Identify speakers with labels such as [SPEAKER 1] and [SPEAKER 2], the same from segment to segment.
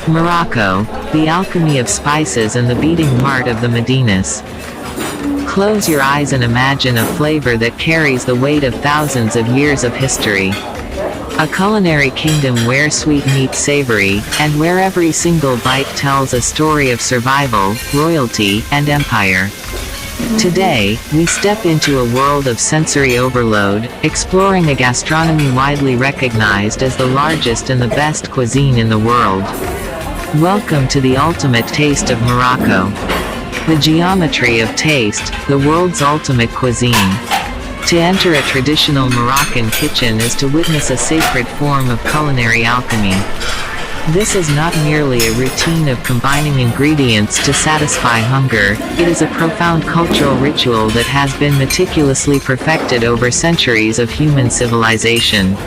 [SPEAKER 1] Morocco, the alchemy of spices and the beating heart of the Medinas. Close your eyes and imagine a flavor that carries the weight of thousands of years of history. A culinary kingdom where sweet meets savory, and where every single bite tells a story of survival, royalty, and empire. Today, we step into a world of sensory overload, exploring a gastronomy widely recognized as the largest and the best cuisine in the world. Welcome to the ultimate taste of Morocco. The geometry of taste, the world's ultimate cuisine. To enter a traditional Moroccan kitchen is to witness a sacred form of culinary alchemy. This is not merely a routine of combining ingredients to satisfy hunger, it is a profound cultural ritual that has been meticulously perfected over centuries of human civilization.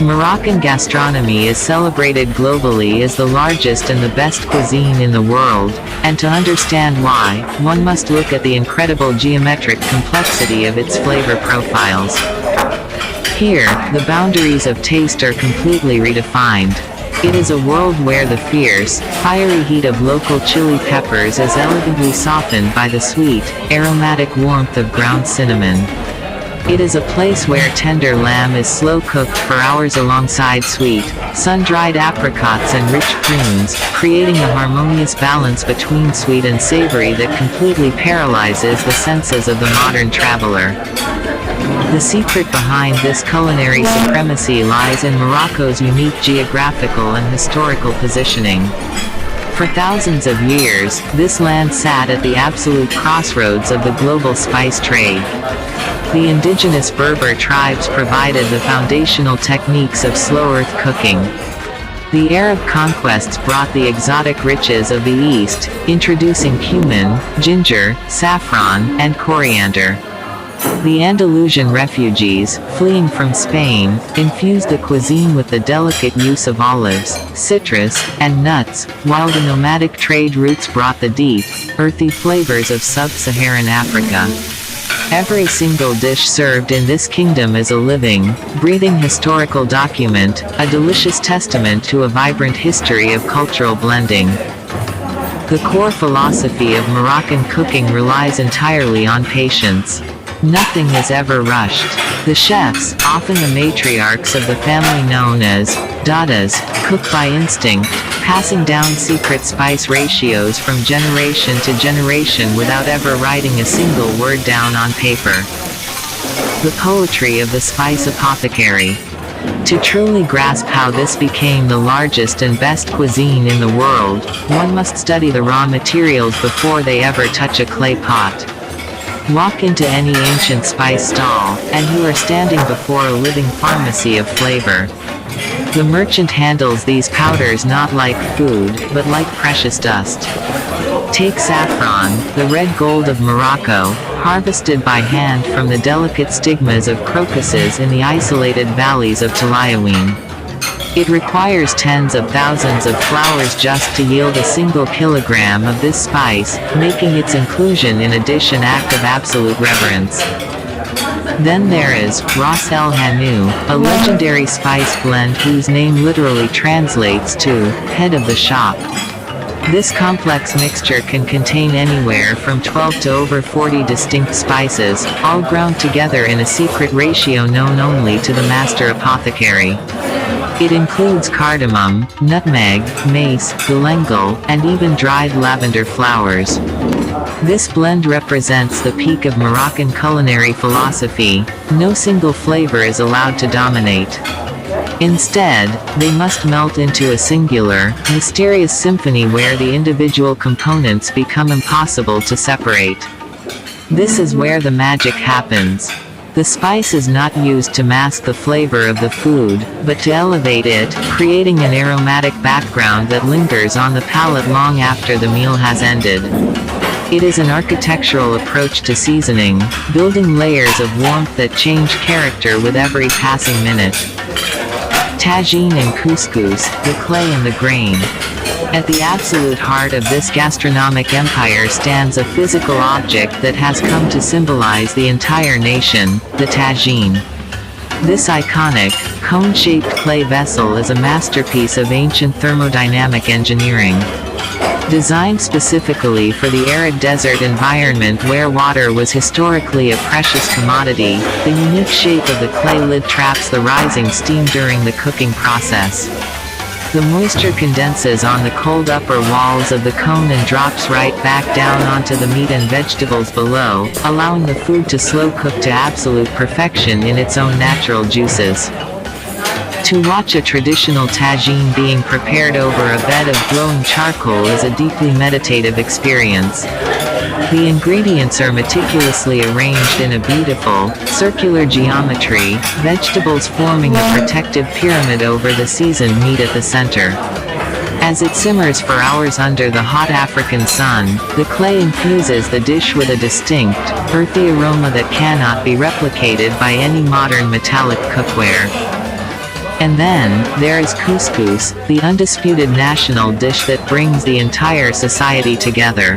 [SPEAKER 1] Moroccan gastronomy is celebrated globally as the largest and the best cuisine in the world, and to understand why, one must look at the incredible geometric complexity of its flavor profiles. Here, the boundaries of taste are completely redefined. It is a world where the fierce, fiery heat of local chili peppers is elegantly softened by the sweet, aromatic warmth of ground cinnamon. It is a place where tender lamb is slow-cooked for hours alongside sweet, sun-dried apricots and rich prunes, creating a harmonious balance between sweet and savory that completely paralyzes the senses of the modern traveler. The secret behind this culinary supremacy lies in Morocco's unique geographical and historical positioning. For thousands of years, this land sat at the absolute crossroads of the global spice trade. The indigenous Berber tribes provided the foundational techniques of slow earth cooking. The Arab conquests brought the exotic riches of the East, introducing cumin, ginger, saffron, and coriander. The Andalusian refugees, fleeing from Spain, infused the cuisine with the delicate use of olives, citrus, and nuts, while the nomadic trade routes brought the deep, earthy flavors of sub-Saharan Africa. Every single dish served in this kingdom is a living, breathing historical document, a delicious testament to a vibrant history of cultural blending. The core philosophy of Moroccan cooking relies entirely on patience. Nothing is ever rushed. The chefs, often the matriarchs of the family known as dadas, cook by instinct, passing down secret spice ratios from generation to generation without ever writing a single word down on paper. The poetry of the spice apothecary. To truly grasp how this became the largest and best cuisine in the world, one must study the raw materials before they ever touch a clay pot. Walk into any ancient spice stall, and you are standing before a living pharmacy of flavor. The merchant handles these powders not like food, but like precious dust. Take saffron, the red gold of Morocco, harvested by hand from the delicate stigmas of crocuses in the isolated valleys of Tajine. It requires tens of thousands of flowers just to yield a single kilogram of this spice, making its inclusion in a dish an act of absolute reverence. Then there is Ras El Hanout, a legendary spice blend whose name literally translates to head of the shop. This complex mixture can contain anywhere from 12 to over 40 distinct spices, all ground together in a secret ratio known only to the master apothecary. It includes cardamom, nutmeg, mace, galangal, and even dried lavender flowers. This blend represents the peak of Moroccan culinary philosophy. No single flavor is allowed to dominate. Instead, they must melt into a singular, mysterious symphony where the individual components become impossible to separate. This is where the magic happens. The spice is not used to mask the flavor of the food, but to elevate it, creating an aromatic background that lingers on the palate long after the meal has ended. It is an architectural approach to seasoning, building layers of warmth that change character with every passing minute. Tajine and couscous, the clay and the grain. At the absolute heart of this gastronomic empire stands a physical object that has come to symbolize the entire nation, the Tajine. This iconic, cone-shaped clay vessel is a masterpiece of ancient thermodynamic engineering. Designed specifically for the arid desert environment where water was historically a precious commodity, the unique shape of the clay lid traps the rising steam during the cooking process. The moisture condenses on the cold upper walls of the cone and drops right back down onto the meat and vegetables below, allowing the food to slow cook to absolute perfection in its own natural juices. To watch a traditional tagine being prepared over a bed of glowing charcoal is a deeply meditative experience. The ingredients are meticulously arranged in a beautiful, circular geometry, vegetables forming a protective pyramid over the seasoned meat at the center. As it simmers for hours under the hot African sun, the clay infuses the dish with a distinct, earthy aroma that cannot be replicated by any modern metallic cookware. And then, there is couscous, the undisputed national dish that brings the entire society together.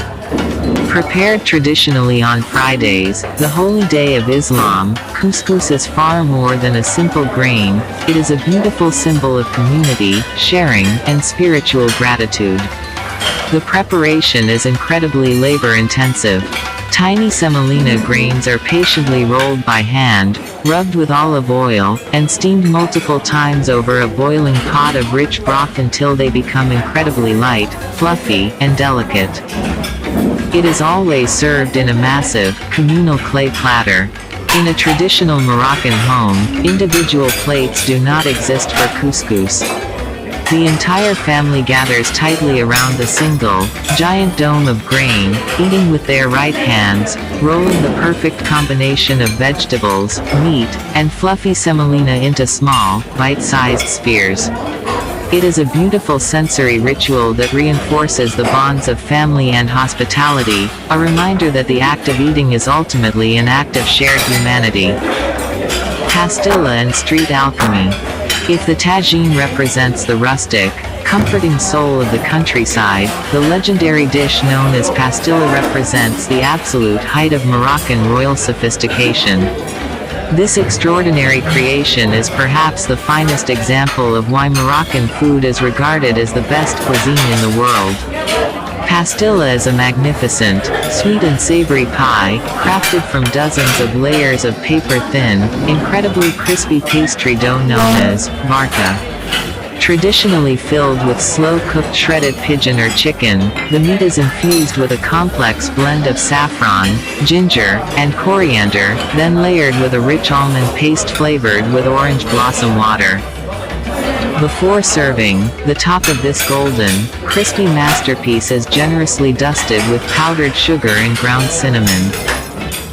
[SPEAKER 1] Prepared traditionally on Fridays, the holy day of Islam, couscous is far more than a simple grain. It is a beautiful symbol of community, sharing, and spiritual gratitude. The preparation is incredibly labor-intensive. Tiny semolina grains are patiently rolled by hand, rubbed with olive oil, and steamed multiple times over a boiling pot of rich broth until they become incredibly light, fluffy, and delicate. It is always served in a massive, communal clay platter. In a traditional Moroccan home, individual plates do not exist for couscous. The entire family gathers tightly around the single, giant dome of grain, eating with their right hands, rolling the perfect combination of vegetables, meat, and fluffy semolina into small, bite-sized spheres. It is a beautiful sensory ritual that reinforces the bonds of family and hospitality, a reminder that the act of eating is ultimately an act of shared humanity. Pastilla and street alchemy. If the tagine represents the rustic, comforting soul of the countryside, the legendary dish known as pastilla represents the absolute height of Moroccan royal sophistication. This extraordinary creation is perhaps the finest example of why Moroccan food is regarded as the best cuisine in the world. Pastilla is a magnificent, sweet and savory pie, crafted from dozens of layers of paper-thin, incredibly crispy pastry dough known as barca. Traditionally filled with slow-cooked shredded pigeon or chicken, the meat is infused with a complex blend of saffron, ginger, and coriander, then layered with a rich almond paste flavored with orange blossom water. Before serving, the top of this golden, crispy masterpiece is generously dusted with powdered sugar and ground cinnamon.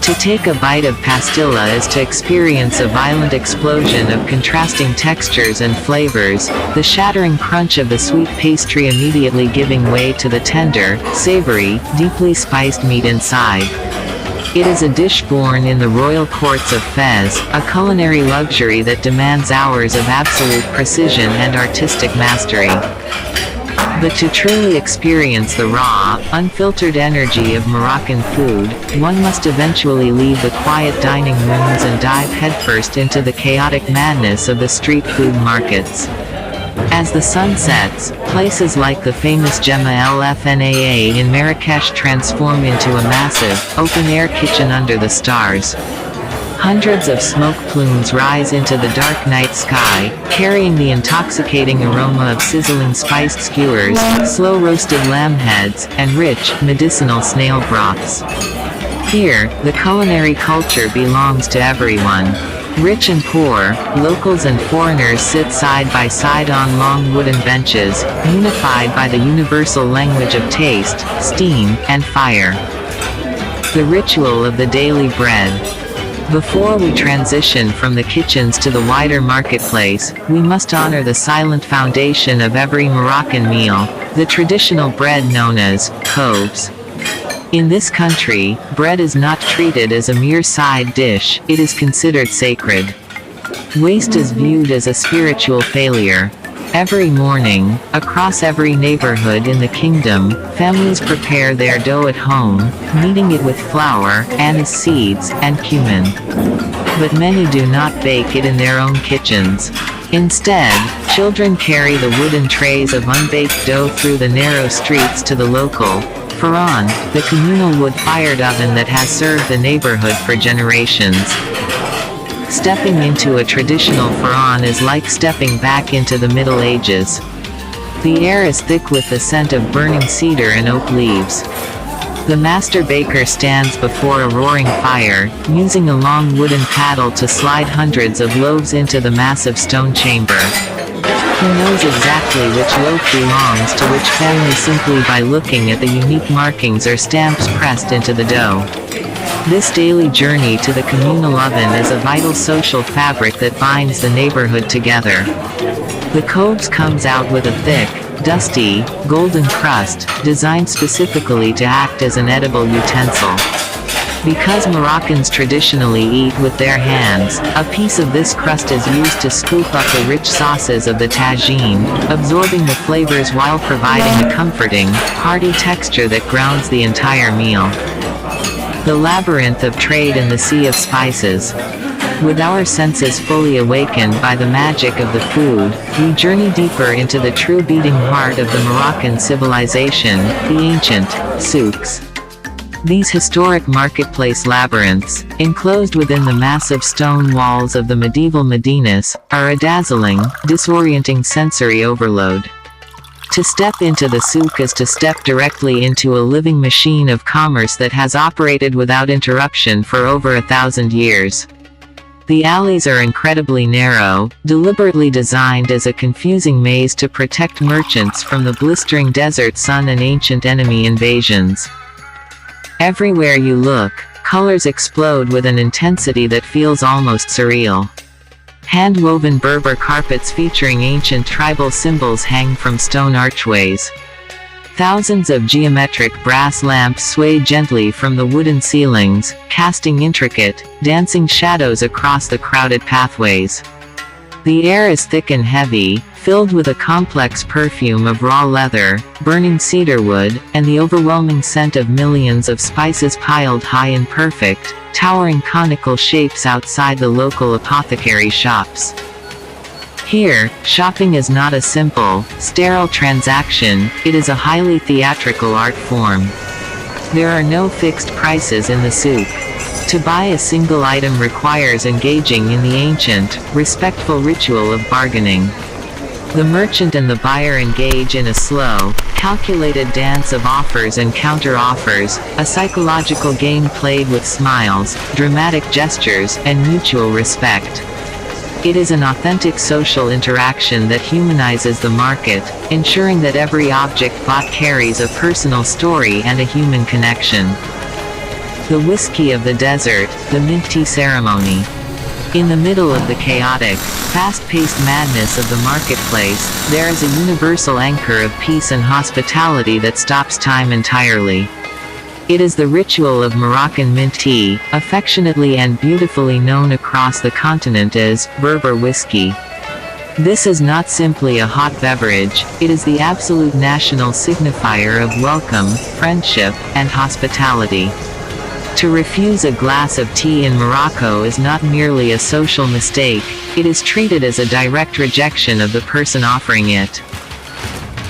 [SPEAKER 1] To take a bite of pastilla is to experience a violent explosion of contrasting textures and flavors, the shattering crunch of the sweet pastry immediately giving way to the tender, savory, deeply spiced meat inside. It is a dish born in the royal courts of Fez, a culinary luxury that demands hours of absolute precision and artistic mastery. But to truly experience the raw, unfiltered energy of Moroccan food, one must eventually leave the quiet dining rooms and dive headfirst into the chaotic madness of the street food markets. As the sun sets, places like the famous Gemma El Fnaa in Marrakesh transform into a massive, open-air kitchen under the stars. Hundreds of smoke plumes rise into the dark night sky, carrying the intoxicating aroma of sizzling spiced skewers, slow-roasted lamb heads, and rich, medicinal snail broths. Here, the culinary culture belongs to everyone. Rich and poor, locals and foreigners sit side by side on long wooden benches, unified by the universal language of taste, steam, and fire. The ritual of the daily bread. Before we transition from the kitchens to the wider marketplace, we must honor the silent foundation of every Moroccan meal, the traditional bread known as khobz. In this country, bread is not treated as a mere side dish, it is considered sacred. Waste is viewed as a spiritual failure. Every morning, across every neighborhood in the kingdom, families prepare their dough at home, kneading it with flour, anise seeds, and cumin. But many do not bake it in their own kitchens. Instead, children carry the wooden trays of unbaked dough through the narrow streets to the local Faran, the communal wood-fired oven that has served the neighborhood for generations. Stepping into a traditional Faran is like stepping back into the Middle Ages. The air is thick with the scent of burning cedar and oak leaves. The master baker stands before a roaring fire, using a long wooden paddle to slide hundreds of loaves into the massive stone chamber. He knows exactly which loaf belongs to which family simply by looking at the unique markings or stamps pressed into the dough. This daily journey to the communal oven is a vital social fabric that binds the neighborhood together. The khobz comes out with a thick, dusty, golden crust, designed specifically to act as an edible utensil. Because Moroccans traditionally eat with their hands, a piece of this crust is used to scoop up the rich sauces of the Tajine, absorbing the flavors while providing a comforting, hearty texture that grounds the entire meal. The labyrinth of trade in the sea of spices. With our senses fully awakened by the magic of the food, we journey deeper into the true beating heart of the Moroccan civilization, the ancient Souks. These historic marketplace labyrinths, enclosed within the massive stone walls of the medieval Medinas, are a dazzling, disorienting sensory overload. To step into the souk is to step directly into a living machine of commerce that has operated without interruption for over 1,000 years. The alleys are incredibly narrow, deliberately designed as a confusing maze to protect merchants from the blistering desert sun and ancient enemy invasions. Everywhere you look, colors explode with an intensity that feels almost surreal. Hand-woven Berber carpets featuring ancient tribal symbols hang from stone archways. Thousands of geometric brass lamps sway gently from the wooden ceilings, casting intricate, dancing shadows across the crowded pathways. The air is thick and heavy, filled with a complex perfume of raw leather, burning cedarwood, and the overwhelming scent of millions of spices piled high in perfect, towering conical shapes outside the local apothecary shops. Here, shopping is not a simple, sterile transaction, it is a highly theatrical art form. There are no fixed prices in the souk. To buy a single item requires engaging in the ancient, respectful ritual of bargaining. The merchant and the buyer engage in a slow, calculated dance of offers and counter-offers, a psychological game played with smiles, dramatic gestures, and mutual respect. It is an authentic social interaction that humanizes the market, ensuring that every object bought carries a personal story and a human connection. The whiskey of the desert, the mint tea ceremony. In the middle of the chaotic, fast-paced madness of the marketplace, there is a universal anchor of peace and hospitality that stops time entirely. It is the ritual of Moroccan mint tea, affectionately and beautifully known across the continent as Berber whiskey. This is not simply a hot beverage, it is the absolute national signifier of welcome, friendship, and hospitality. To refuse a glass of tea in Morocco is not merely a social mistake, it is treated as a direct rejection of the person offering it.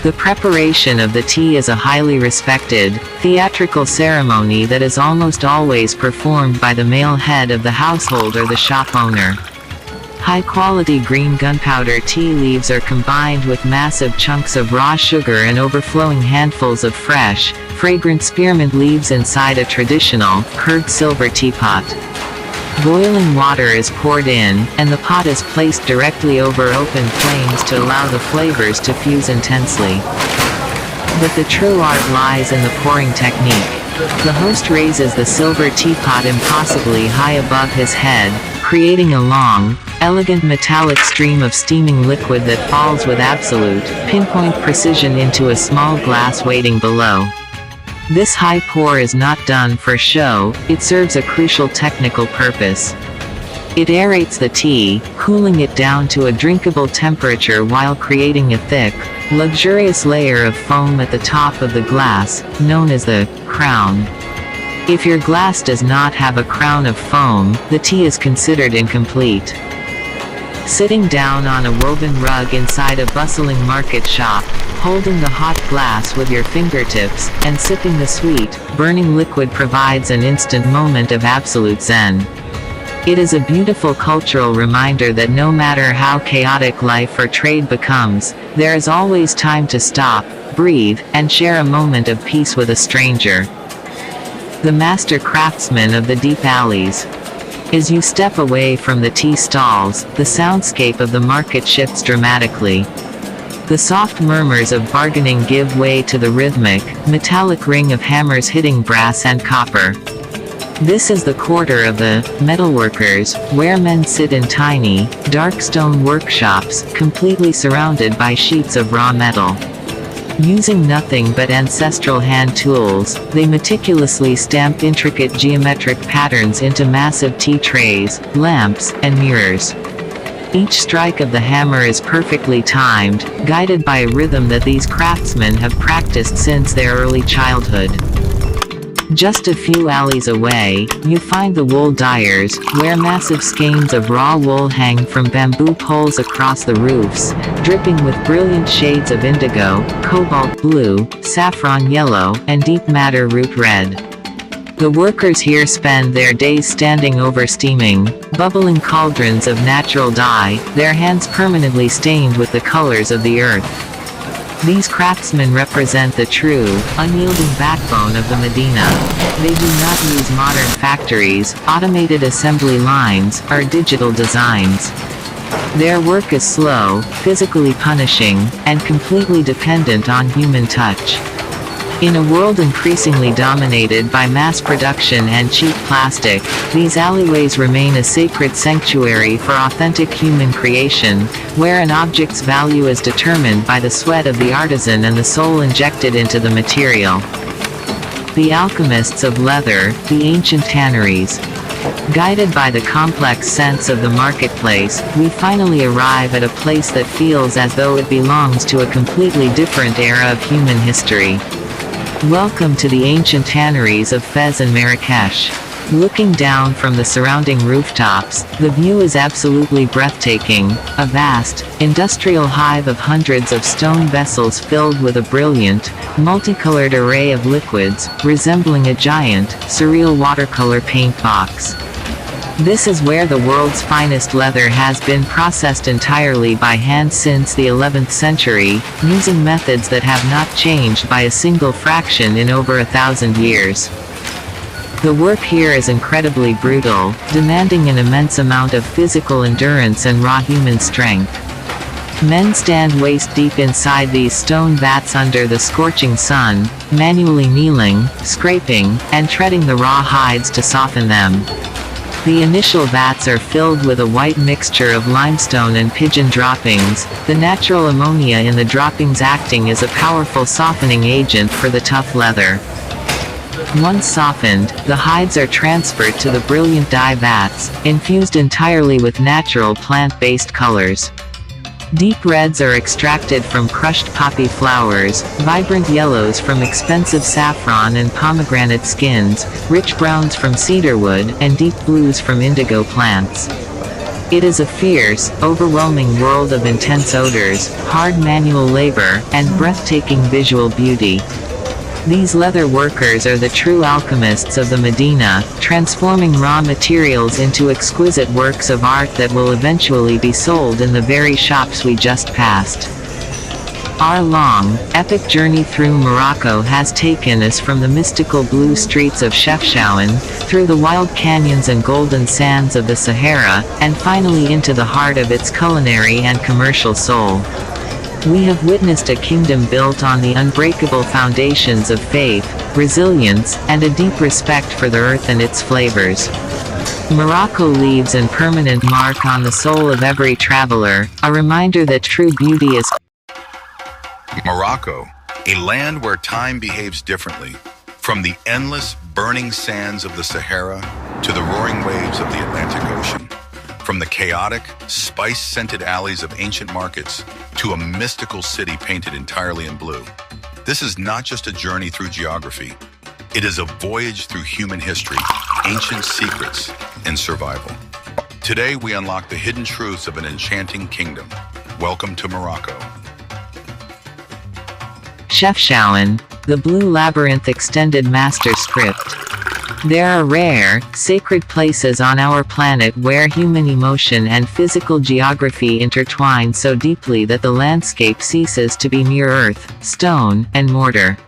[SPEAKER 1] The preparation of the tea is a highly respected, theatrical ceremony that is almost always performed by the male head of the household or the shop owner. High-quality green gunpowder tea leaves are combined with massive chunks of raw sugar and overflowing handfuls of fresh, fragrant spearmint leaves inside a traditional, curved silver teapot. Boiling water is poured in, and the pot is placed directly over open flames to allow the flavors to fuse intensely. But the true art lies in the pouring technique. The host raises the silver teapot impossibly high above his head, creating a long, elegant metallic stream of steaming liquid that falls with absolute, pinpoint precision into a small glass waiting below. This high pour is not done for show, it serves a crucial technical purpose. It aerates the tea, cooling it down to a drinkable temperature while creating a thick, luxurious layer of foam at the top of the glass, known as the crown. If your glass does not have a crown of foam, the tea is considered incomplete. Sitting down on a woven rug inside a bustling market shop, holding the hot glass with your fingertips, and sipping the sweet, burning liquid provides an instant moment of absolute zen. It is a beautiful cultural reminder that no matter how chaotic life or trade becomes, there is always time to stop, breathe, and share a moment of peace with a stranger. The master craftsman of the deep alleys. As you step away from the tea stalls, the soundscape of the market shifts dramatically. The soft murmurs of bargaining give way to the rhythmic, metallic ring of hammers hitting brass and copper. This is the quarter of the metalworkers, where men sit in tiny, dark stone workshops, completely surrounded by sheets of raw metal. Using nothing but ancestral hand tools, they meticulously stamp intricate geometric patterns into massive tea trays, lamps, and mirrors. Each strike of the hammer is perfectly timed, guided by a rhythm that these craftsmen have practiced since their early childhood. Just a few alleys away, you find the wool dyers, where massive skeins of raw wool hang from bamboo poles across the roofs, dripping with brilliant shades of indigo, cobalt blue, saffron yellow, and deep madder root red. The workers here spend their days standing over steaming, bubbling cauldrons of natural dye, their hands permanently stained with the colors of the earth. These craftsmen represent the true, unyielding backbone of the Medina. They do not use modern factories, automated assembly lines, or digital designs. Their work is slow, physically punishing, and completely dependent on human touch. In a world increasingly dominated by mass production and cheap plastic, these alleyways remain a sacred sanctuary for authentic human creation, where an object's value is determined by the sweat of the artisan and the soul injected into the material. The alchemists of leather, the ancient tanneries. Guided by the complex sense of the marketplace, we finally arrive at a place that feels as though it belongs to a completely different era of human history. Welcome to the ancient tanneries of Fez and Marrakesh. Looking down from the surrounding rooftops, the view is absolutely breathtaking, a vast, industrial hive of hundreds of stone vessels filled with a brilliant, multicolored array of liquids, resembling a giant, surreal watercolor paint box. This is where the world's finest leather has been processed entirely by hand since the 11th century, using methods that have not changed by a single fraction in over 1,000 years. The work here is incredibly brutal, demanding an immense amount of physical endurance and raw human strength. Men stand waist-deep inside these stone vats under the scorching sun, manually kneeling, scraping, and treading the raw hides to soften them. The initial vats are filled with a white mixture of limestone and pigeon droppings, the natural ammonia in the droppings acting as a powerful softening agent for the tough leather. Once softened, the hides are transferred to the brilliant dye vats, infused entirely with natural plant-based colors. Deep reds are extracted from crushed poppy flowers, vibrant yellows from expensive saffron and pomegranate skins, rich browns from cedarwood, and deep blues from indigo plants. It is a fierce, overwhelming world of intense odors, hard manual labor, and breathtaking visual beauty. These leather workers are the true alchemists of the Medina, transforming raw materials into exquisite works of art that will eventually be sold in the very shops we just passed. Our long, epic journey through Morocco has taken us from the mystical blue streets of Chefchaouen, through the wild canyons and golden sands of the Sahara, and finally into the heart of its culinary and commercial soul. We have witnessed a kingdom built on the unbreakable foundations of faith, resilience, and a deep respect for the earth and its flavors. Morocco leaves an permanent mark on the soul of every traveler, a reminder that true beauty is
[SPEAKER 2] Morocco, a land where time behaves differently. From the endless, burning sands of the Sahara to the roaring waves of the Atlantic Ocean, From the chaotic, spice-scented alleys of ancient markets to a mystical city painted entirely in blue. This is not just a journey through geography. It is a voyage through human history, ancient secrets, and survival. Today, we unlock the hidden truths of an enchanting kingdom. Welcome to Morocco.
[SPEAKER 1] Chefchaouen, the Blue Labyrinth Extended Master Script. There are rare, sacred places on our planet where human emotion and physical geography intertwine so deeply that the landscape ceases to be mere earth, stone, and mortar.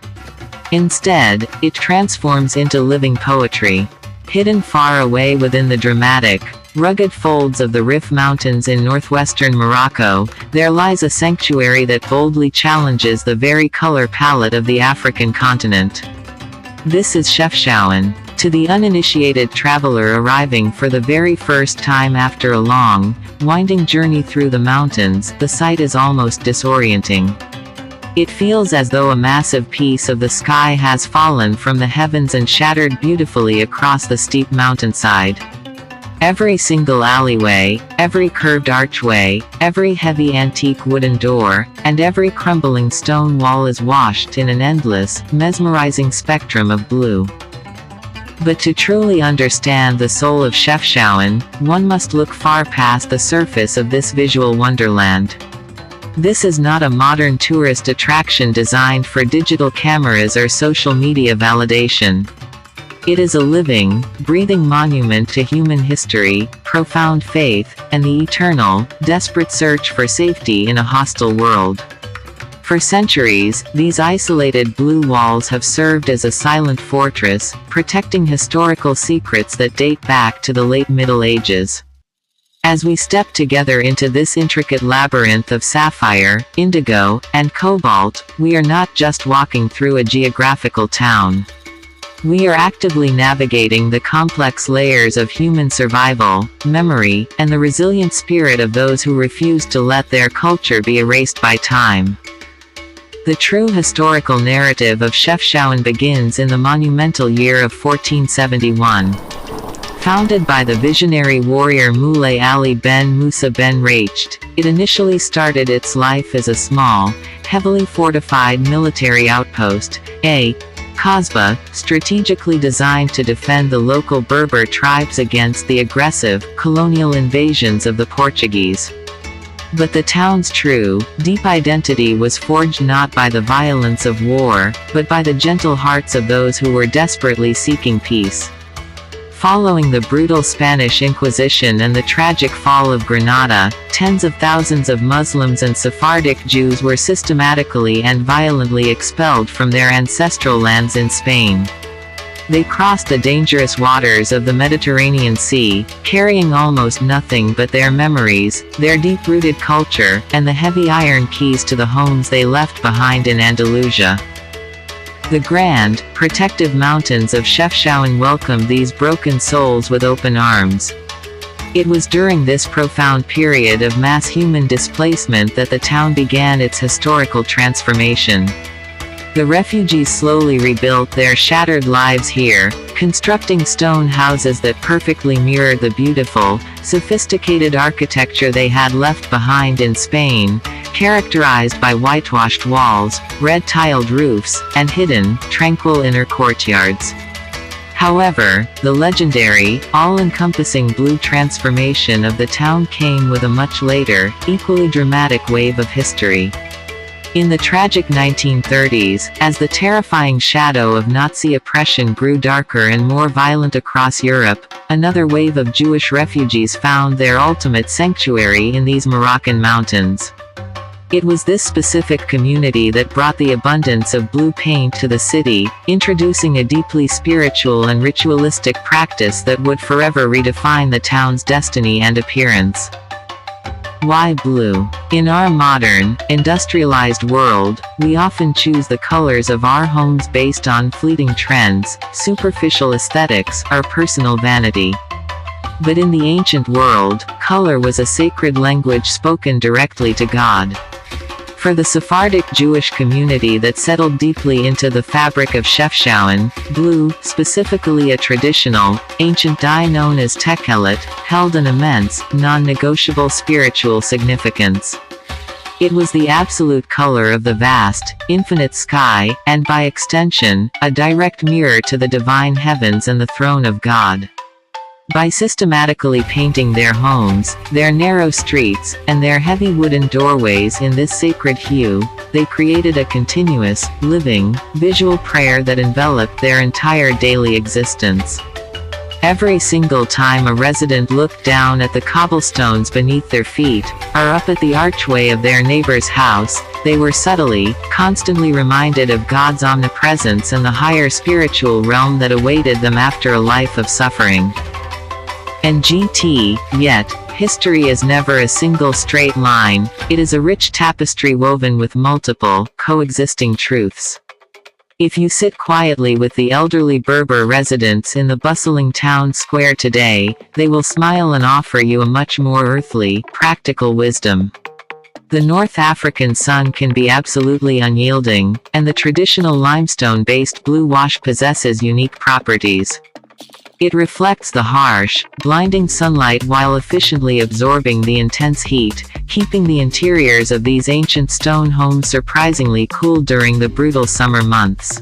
[SPEAKER 1] Instead, it transforms into living poetry. Hidden far away within the dramatic, rugged folds of the Rif Mountains in northwestern Morocco, there lies a sanctuary that boldly challenges the very color palette of the African continent. This is Chefchaouen. To the uninitiated traveler arriving for the very first time after a long, winding journey through the mountains, the sight is almost disorienting. It feels as though a massive piece of the sky has fallen from the heavens and shattered beautifully across the steep mountainside. Every single alleyway, every curved archway, every heavy antique wooden door, and every crumbling stone wall is washed in an endless, mesmerizing spectrum of blue. But to truly understand the soul of Chefchaouen, one must look far past the surface of this visual wonderland. This is not a modern tourist attraction designed for digital cameras or social media validation. It is a living, breathing monument to human history, profound faith, and the eternal, desperate search for safety in a hostile world. For centuries, these isolated blue walls have served as a silent fortress, protecting historical secrets that date back to the late Middle Ages. As we step together into this intricate labyrinth of sapphire, indigo, and cobalt, we are not just walking through a geographical town. We are actively navigating the complex layers of human survival, memory, and the resilient spirit of those who refuse to let their culture be erased by time. The true historical narrative of Chefchaouen begins in the monumental year of 1471. Founded by the visionary warrior Moulay Ali ben Musa ben Rached, it initially started its life as a small, heavily fortified military outpost, a Kasbah, strategically designed to defend the local Berber tribes against the aggressive, colonial invasions of the Portuguese. But the town's true, deep identity was forged not by the violence of war, but by the gentle hearts of those who were desperately seeking peace. Following the brutal Spanish Inquisition and the tragic fall of Granada, tens of thousands of Muslims and Sephardic Jews were systematically and violently expelled from their ancestral lands in Spain. They crossed the dangerous waters of the Mediterranean Sea, carrying almost nothing but their memories, their deep-rooted culture, and the heavy iron keys to the homes they left behind in Andalusia. The grand, protective mountains of Chefchaouen welcomed these broken souls with open arms. It was during this profound period of mass human displacement that the town began its historical transformation. The refugees slowly rebuilt their shattered lives here, constructing stone houses that perfectly mirrored the beautiful, sophisticated architecture they had left behind in Spain, characterized by whitewashed walls, red-tiled roofs, and hidden, tranquil inner courtyards. However, the legendary, all-encompassing blue transformation of the town came with a much later, equally dramatic wave of history. In the tragic 1930s, as the terrifying shadow of Nazi oppression grew darker and more violent across Europe, another wave of Jewish refugees found their ultimate sanctuary in these Moroccan mountains. It was this specific community that brought the abundance of blue paint to the city, introducing a deeply spiritual and ritualistic practice that would forever redefine the town's destiny and appearance. Why blue? In our modern, industrialized world, we often choose the colors of our homes based on fleeting trends, superficial aesthetics, or personal vanity. But in the ancient world, color was a sacred language spoken directly to God. For the Sephardic Jewish community that settled deeply into the fabric of Chefchaouen, blue, specifically a traditional, ancient dye known as techelet, held an immense, non-negotiable spiritual significance. It was the absolute color of the vast, infinite sky, and by extension, a direct mirror to the divine heavens and the throne of God. By systematically painting their homes, their narrow streets, and their heavy wooden doorways in this sacred hue, they created a continuous, living, visual prayer that enveloped their entire daily existence. Every single time a resident looked down at the cobblestones beneath their feet, or up at the archway of their neighbor's house, they were subtly, constantly reminded of God's omnipresence and the higher spiritual realm that awaited them after a life of suffering. And yet, history is never a single straight line, it is a rich tapestry woven with multiple, coexisting truths. If you sit quietly with the elderly Berber residents in the bustling town square today, they will smile and offer you a much more earthly, practical wisdom. The North African sun can be absolutely unyielding, and the traditional limestone-based blue wash possesses unique properties. It reflects the harsh, blinding sunlight while efficiently absorbing the intense heat, keeping the interiors of these ancient stone homes surprisingly cool during the brutal summer months.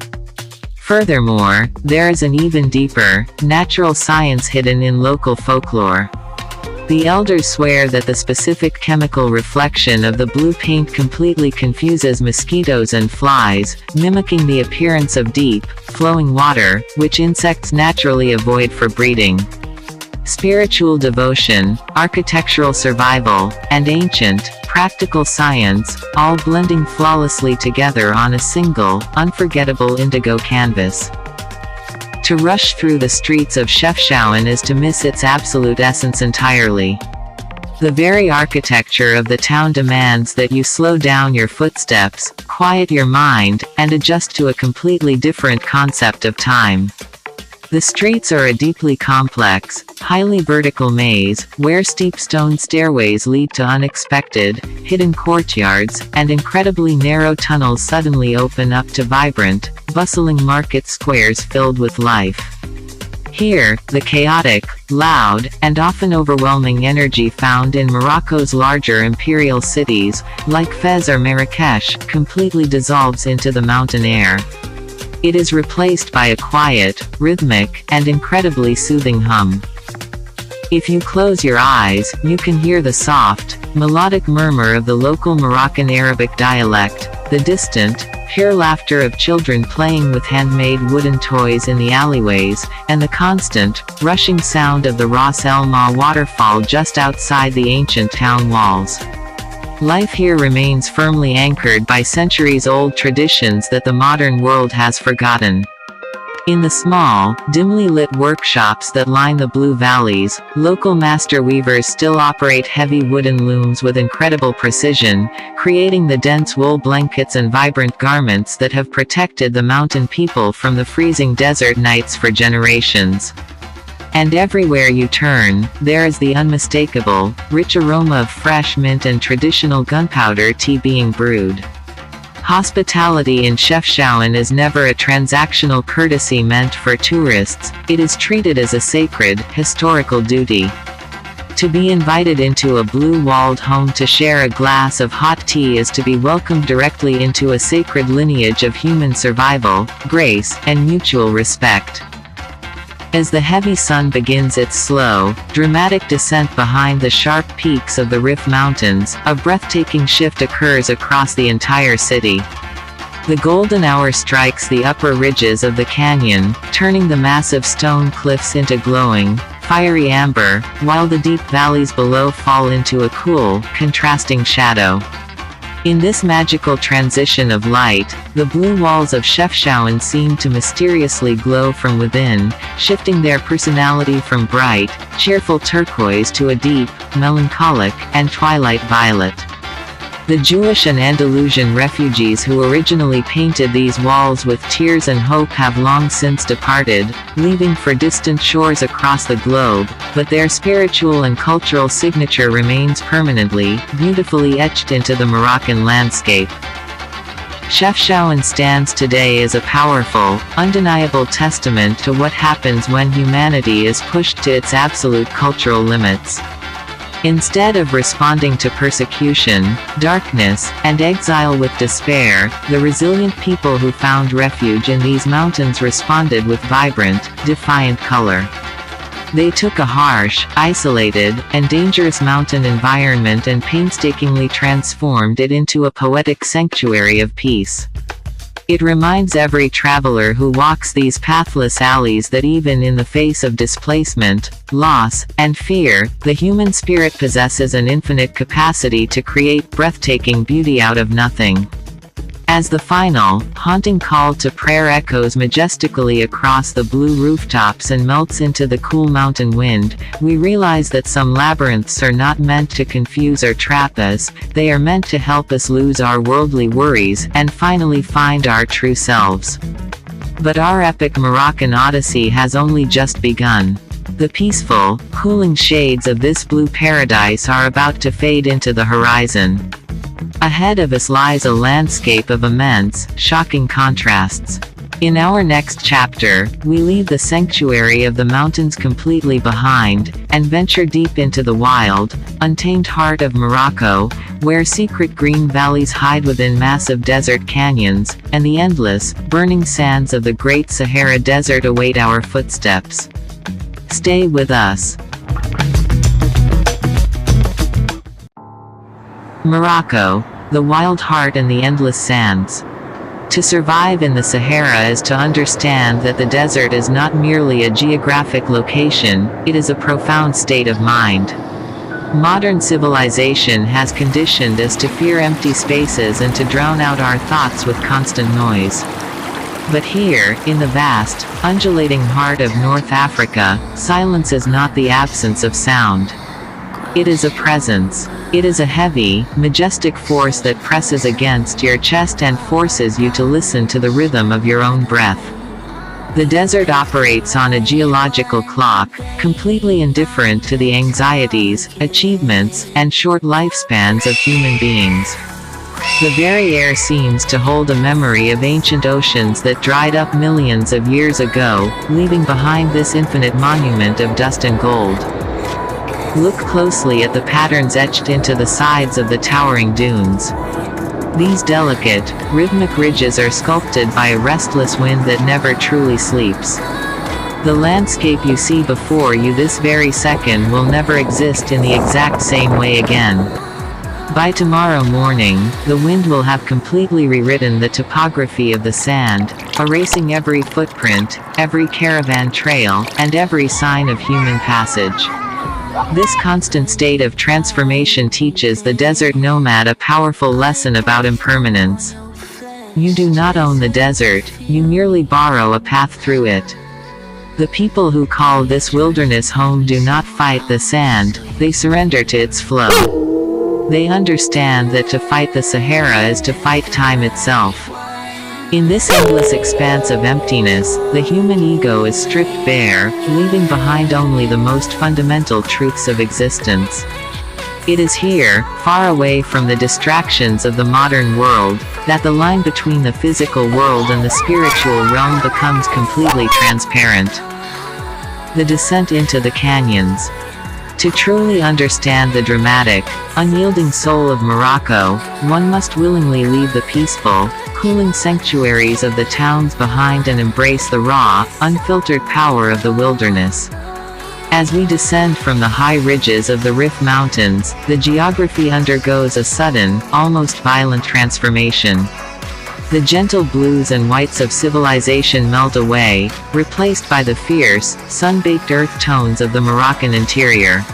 [SPEAKER 1] Furthermore, there is an even deeper, natural science hidden in local folklore. The elders swear that the specific chemical reflection of the blue paint completely confuses mosquitoes and flies, mimicking the appearance of deep, flowing water, which insects naturally avoid for breeding. Spiritual devotion, architectural survival, and ancient, practical science, all blending flawlessly together on a single, unforgettable indigo canvas. To rush through the streets of Chefchaouen is to miss its absolute essence entirely. The very architecture of the town demands that you slow down your footsteps, quiet your mind, and adjust to a completely different concept of time. The streets are a deeply complex, highly vertical maze, where steep stone stairways lead to unexpected, hidden courtyards, and incredibly narrow tunnels suddenly open up to vibrant, bustling market squares filled with life. Here, the chaotic, loud, and often overwhelming energy found in Morocco's larger imperial cities, like Fez or Marrakesh, completely dissolves into the mountain air. It is replaced by a quiet, rhythmic, and incredibly soothing hum. If you close your eyes, you can hear the soft, melodic murmur of the local Moroccan Arabic dialect, the distant, pure laughter of children playing with handmade wooden toys in the alleyways, and the constant, rushing sound of the Ras El Ma waterfall just outside the ancient town walls. Life here remains firmly anchored by centuries-old traditions that the modern world has forgotten. In the small, dimly lit workshops that line the blue valleys, local master weavers still operate heavy wooden looms with incredible precision, creating the dense wool blankets and vibrant garments that have protected the mountain people from the freezing desert nights for generations. And everywhere you turn, there is the unmistakable, rich aroma of fresh mint and traditional gunpowder tea being brewed. Hospitality in Chefchaouen is never a transactional courtesy meant for tourists, it is treated as a sacred, historical duty. To be invited into a blue-walled home to share a glass of hot tea is to be welcomed directly into a sacred lineage of human survival, grace, and mutual respect. As the heavy sun begins its slow, dramatic descent behind the sharp peaks of the Rif Mountains, a breathtaking shift occurs across the entire city. The golden hour strikes the upper ridges of the canyon, turning the massive stone cliffs into glowing, fiery amber, while the deep valleys below fall into a cool, contrasting shadow. In this magical transition of light, the blue walls of Chefchaouen seem to mysteriously glow from within, shifting their personality from bright, cheerful turquoise to a deep, melancholic, and twilight violet. The Jewish and Andalusian refugees who originally painted these walls with tears and hope have long since departed, leaving for distant shores across the globe, but their spiritual and cultural signature remains permanently, beautifully etched into the Moroccan landscape. Chefchaouen stands today as a powerful, undeniable testament to what happens when humanity is pushed to its absolute cultural limits. Instead of responding to persecution, darkness, and exile with despair, the resilient people who found refuge in these mountains responded with vibrant, defiant color. They took a harsh, isolated, and dangerous mountain environment and painstakingly transformed it into a poetic sanctuary of peace. It reminds every traveler who walks these pathless alleys that even in the face of displacement, loss, and fear, the human spirit possesses an infinite capacity to create breathtaking beauty out of nothing. As the final, haunting call to prayer echoes majestically across the blue rooftops and melts into the cool mountain wind, we realize that some labyrinths are not meant to confuse or trap us, they are meant to help us lose our worldly worries and finally find our true selves. But our epic Moroccan odyssey has only just begun. The peaceful, cooling shades of this blue paradise are about to fade into the horizon. Ahead of us lies a landscape of immense, shocking contrasts. In our next chapter, we leave the sanctuary of the mountains completely behind, and venture deep into the wild, untamed heart of Morocco, where secret green valleys hide within massive desert canyons, and the endless, burning sands of the Great Sahara Desert await our footsteps. Stay with us. Morocco, the wild heart and the endless sands. To survive in the Sahara is to understand that the desert is not merely a geographic location, it is a profound state of mind. Modern civilization has conditioned us to fear empty spaces and to drown out our thoughts with constant noise. But here, in the vast, undulating heart of North Africa, silence is not the absence of sound. It is a presence. It is a heavy, majestic force that presses against your chest and forces you to listen to the rhythm of your own breath. The desert operates on a geological clock, completely indifferent to the anxieties, achievements, and short lifespans of human beings. The very air seems to hold a memory of ancient oceans that dried up millions of years ago, leaving behind this infinite monument of dust and gold. Look closely at the patterns etched into the sides of the towering dunes. These delicate, rhythmic ridges are sculpted by a restless wind that never truly sleeps. The landscape you see before you this very second will never exist in the exact same way again. By tomorrow morning, the wind will have completely rewritten the topography of the sand, erasing every footprint, every caravan trail, and every sign of human passage. This constant state of transformation teaches the desert nomad a powerful lesson about impermanence. You do not own the desert, you merely borrow a path through it. The people who call this wilderness home do not fight the sand, they surrender to its flow. They understand that to fight the Sahara is to fight time itself. In this endless expanse of emptiness, the human ego is stripped bare, leaving behind only the most fundamental truths of existence. It is here, far away from the distractions of the modern world, that the line between the physical world and the spiritual realm becomes completely transparent. The descent into the canyons. To truly understand the dramatic, unyielding soul of Morocco, one must willingly leave the peaceful, cooling sanctuaries of the towns behind and embrace the raw, unfiltered power of the wilderness. As we descend from the high ridges of the Rif Mountains, the geography undergoes a sudden, almost violent transformation. The gentle blues and whites of civilization melt away, replaced by the fierce, sun-baked earth tones of the Moroccan interior.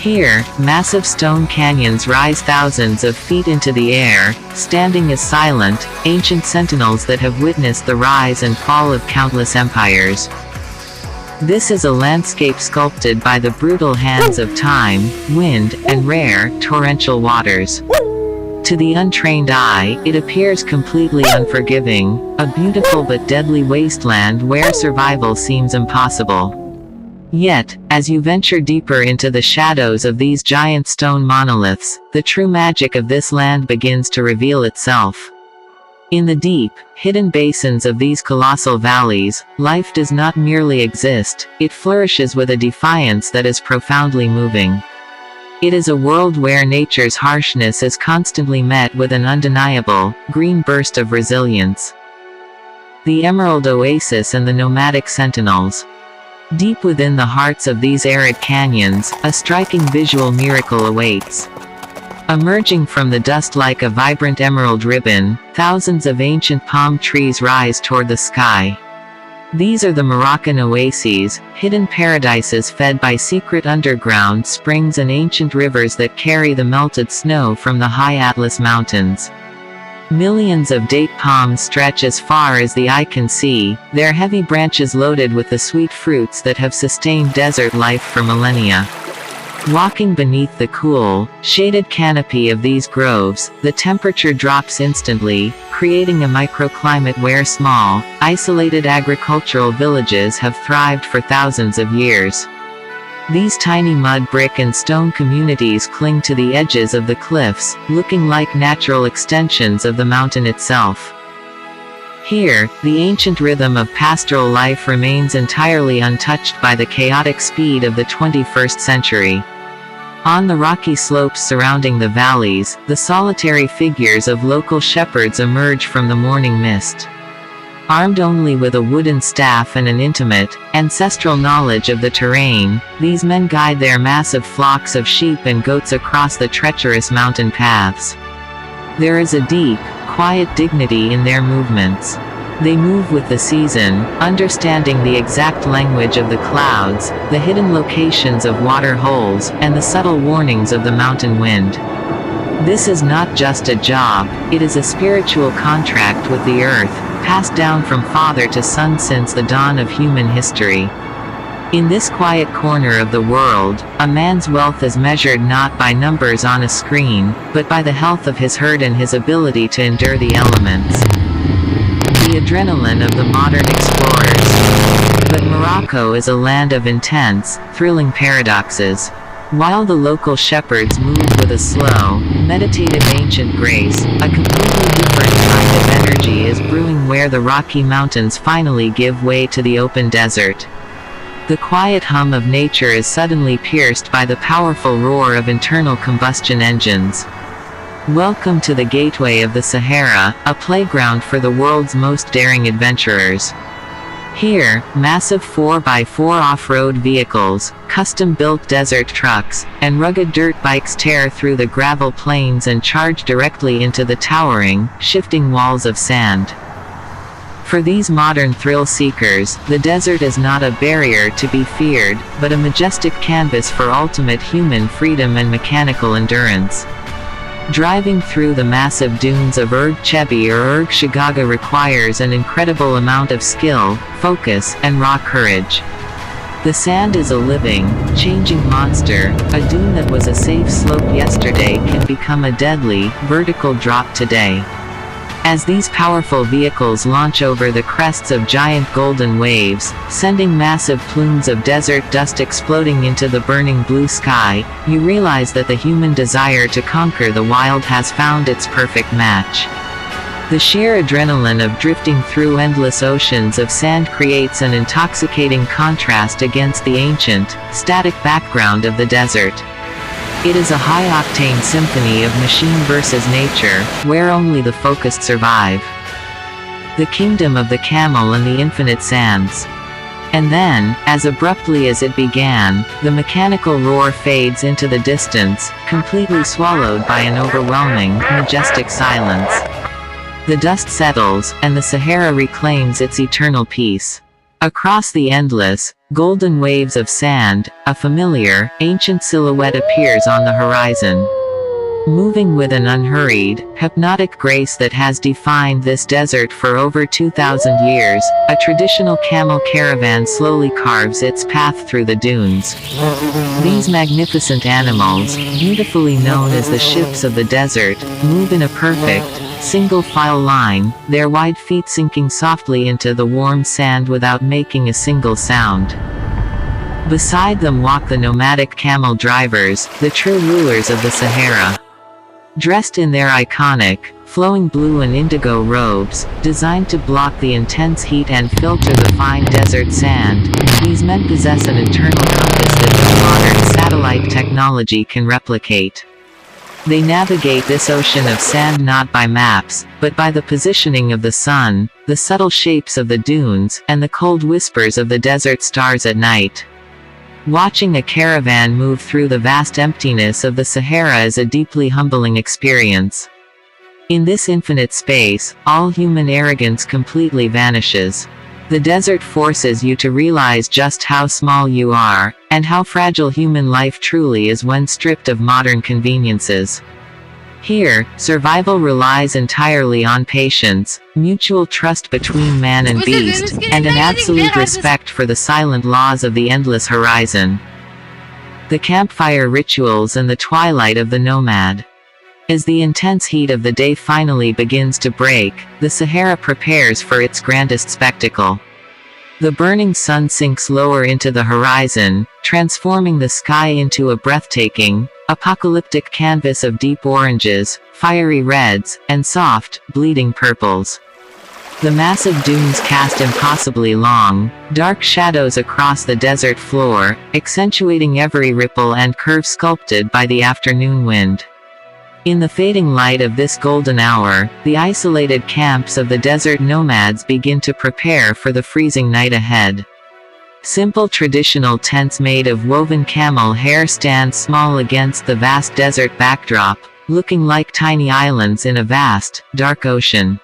[SPEAKER 1] Here, massive stone canyons rise thousands of feet into the air, standing as silent, ancient sentinels that have witnessed the rise and fall of countless empires. This is a landscape sculpted by the brutal hands of time, wind, and rare, torrential waters. To the untrained eye, it appears completely unforgiving, a beautiful but deadly wasteland where survival seems impossible. Yet, as you venture deeper into the shadows of these giant stone monoliths, the true magic of this land begins to reveal itself. In the deep, hidden basins of these colossal valleys, life does not merely exist, it flourishes with a defiance that is profoundly moving. It is a world where nature's harshness is constantly met with an undeniable, green burst of resilience. The Emerald Oasis and the Nomadic Sentinels. Deep within the hearts of these arid canyons, a striking visual miracle awaits. Emerging from the dust like a vibrant emerald ribbon, thousands of ancient palm trees rise toward the sky. These are the Moroccan oases, hidden paradises fed by secret underground springs and ancient rivers that carry the melted snow from the high Atlas Mountains. Millions of date palms stretch as far as the eye can see, their heavy branches loaded with the sweet fruits that have sustained desert life for millennia. Walking beneath the cool, shaded canopy of these groves, the temperature drops instantly, creating a microclimate where small, isolated agricultural villages have thrived for thousands of years. These tiny mud brick and stone communities cling to the edges of the cliffs, looking like natural extensions of the mountain itself. Here, the ancient rhythm of pastoral life remains entirely untouched by the chaotic speed of the 21st century. On the rocky slopes surrounding the valleys, the solitary figures of local shepherds emerge from the morning mist. Armed only with a wooden staff and an intimate, ancestral knowledge of the terrain, these men guide their massive flocks of sheep and goats across the treacherous mountain paths. There is a deep, quiet dignity in their movements. They move with the season, understanding the exact language of the clouds, the hidden locations of water holes, and the subtle warnings of the mountain wind. This is not just a job, it is a spiritual contract with the earth, passed down from father to son since the dawn of human history. In this quiet corner of the world, a man's wealth is measured not by numbers on a screen, but by the health of his herd and his ability to endure the elements. The adrenaline of the modern explorers. But Morocco is a land of intense, thrilling paradoxes. While the local shepherds move with a slow, meditative ancient grace, a completely different kind of energy is brewing where the Rocky Mountains finally give way to the open desert. The quiet hum of nature is suddenly pierced by the powerful roar of internal combustion engines. Welcome to the gateway of the Sahara, a playground for the world's most daring adventurers. Here, massive 4x4 off-road vehicles, custom-built desert trucks, and rugged dirt bikes tear through the gravel plains and charge directly into the towering, shifting walls of sand. For these modern thrill-seekers, the desert is not a barrier to be feared, but a majestic canvas for ultimate human freedom and mechanical endurance. Driving through the massive dunes of Erg Chebi or Erg Shigaga requires an incredible amount of skill, focus, and raw courage. The sand is a living, changing monster. A dune that was a safe slope yesterday can become a deadly, vertical drop today. As these powerful vehicles launch over the crests of giant golden waves, sending massive plumes of desert dust exploding into the burning blue sky, you realize that the human desire to conquer the wild has found its perfect match. The sheer adrenaline of drifting through endless oceans of sand creates an intoxicating contrast against the ancient, static background of the desert. It is a high-octane symphony of machine versus nature, where only the focused survive. The kingdom of the camel and the infinite sands. And then, as abruptly as it began, the mechanical roar fades into the distance, completely swallowed by an overwhelming, majestic silence. The dust settles, and the Sahara reclaims its eternal peace. Across the endless, golden waves of sand, a familiar, ancient silhouette appears on the horizon. moving with an unhurried, hypnotic grace that has defined this desert for over 2,000 years. A traditional camel caravan slowly carves its path through the dunes. These magnificent animals, beautifully known as the ships of the desert, move in a perfect, single-file line, their wide feet sinking softly into the warm sand without making a single sound. Beside them walk the nomadic camel drivers, the true rulers of the Sahara. Dressed in their iconic, flowing blue and indigo robes, designed to block the intense heat and filter the fine desert sand, these men possess an internal compass that no modern satellite technology can replicate. They navigate this ocean of sand not by maps, but by the positioning of the sun, the subtle shapes of the dunes, and the cold whispers of the desert stars at night. Watching a caravan move through the vast emptiness of the Sahara is a deeply humbling experience. In this infinite space, all human arrogance completely vanishes. The desert forces you to realize just how small you are, and how fragile human life truly is when stripped of modern conveniences. Here, survival relies entirely on patience, mutual trust between man and beast, and an absolute respect for the silent laws of the endless horizon. The campfire rituals and the twilight of the nomad. As the intense heat of the day finally begins to break, the Sahara prepares for its grandest spectacle. The burning sun sinks lower into the horizon, transforming the sky into a breathtaking, apocalyptic canvas of deep oranges, fiery reds, and soft, bleeding purples. The massive dunes cast impossibly long, dark shadows across the desert floor, accentuating every ripple and curve sculpted by the afternoon wind. In the fading light of this golden hour, the isolated camps of the desert nomads begin to prepare for the freezing night ahead. Simple traditional tents made of woven camel hair stand small against the vast desert backdrop, looking like tiny islands in a vast, dark ocean.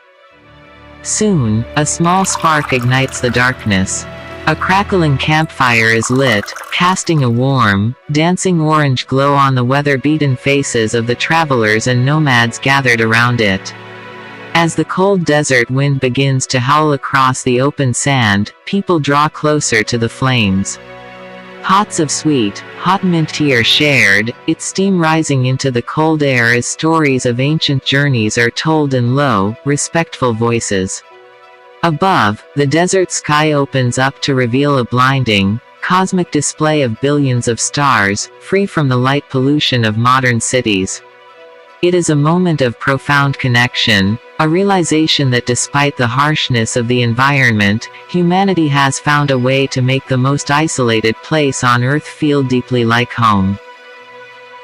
[SPEAKER 1] Soon, a small spark ignites the darkness. A crackling campfire is lit, casting a warm, dancing orange glow on the weather-beaten faces of the travelers and nomads gathered around it. As the cold desert wind begins to howl across the open sand, people draw closer to the flames. Pots of sweet, hot mint tea are shared, its steam rising into the cold air as stories of ancient journeys are told in low, respectful voices. Above, the desert sky opens up to reveal a blinding, cosmic display of billions of stars, free from the light pollution of modern cities. It is a moment of profound connection, a realization that despite the harshness of the environment, humanity has found a way to make the most isolated place on Earth feel deeply like home.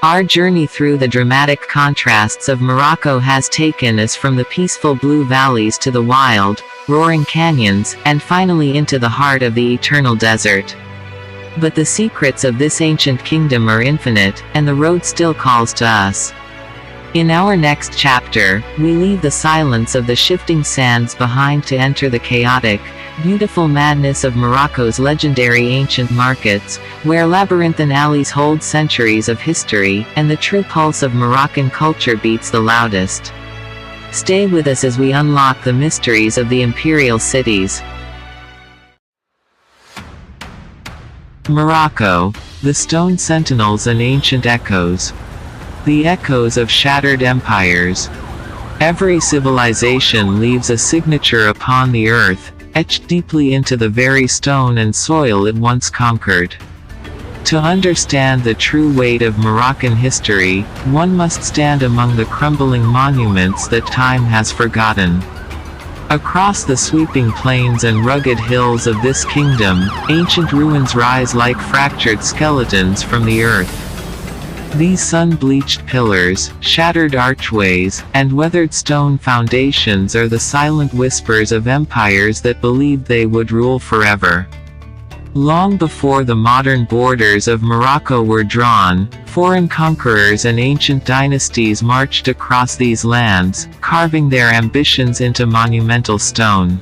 [SPEAKER 1] Our journey through the dramatic contrasts of Morocco has taken us from the peaceful blue valleys to the wild, roaring canyons, and finally into the heart of the eternal desert. But the secrets of this ancient kingdom are infinite, and the road still calls to us. In our next chapter, we leave the silence of the shifting sands behind to enter the chaotic, beautiful madness of Morocco's legendary ancient markets, where labyrinthine alleys hold centuries of history, and the true pulse of Moroccan culture beats the loudest. Stay with us as we unlock the mysteries of the imperial cities. Morocco, the stone sentinels and ancient echoes. The echoes of shattered empires. Every civilization leaves a signature upon the earth, etched deeply into the very stone and soil it once conquered. To understand the true weight of Moroccan history, one must stand among the crumbling monuments that time has forgotten. Across the sweeping plains and rugged hills of this kingdom, ancient ruins rise like fractured skeletons from the earth. These sun-bleached pillars, shattered archways, and weathered stone foundations are the silent whispers of empires that believed they would rule forever. Long before the modern borders of Morocco were drawn, foreign conquerors and ancient dynasties marched across these lands, carving their ambitions into monumental stone.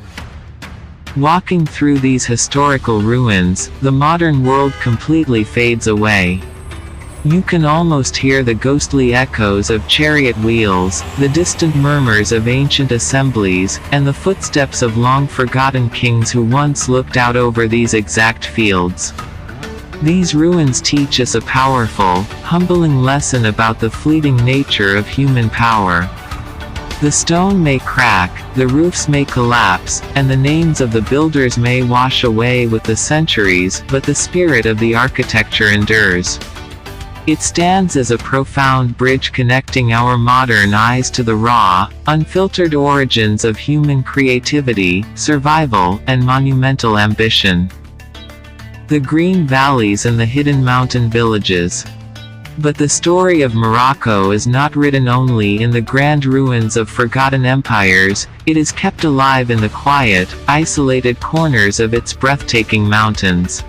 [SPEAKER 1] Walking through these historical ruins, the modern world completely fades away. You can almost hear the ghostly echoes of chariot wheels, the distant murmurs of ancient assemblies, and the footsteps of long-forgotten kings who once looked out over these exact fields. These ruins teach us a powerful, humbling lesson about the fleeting nature of human power. The stone may crack, the roofs may collapse, and the names of the builders may wash away with the centuries, but the spirit of the architecture endures. It stands as a profound bridge connecting our modern eyes to the raw, unfiltered origins of human creativity, survival, and monumental ambition. The green valleys and the hidden mountain villages. But the story of Morocco is not written only in the grand ruins of forgotten empires, it is kept alive in the quiet, isolated corners of its breathtaking mountains.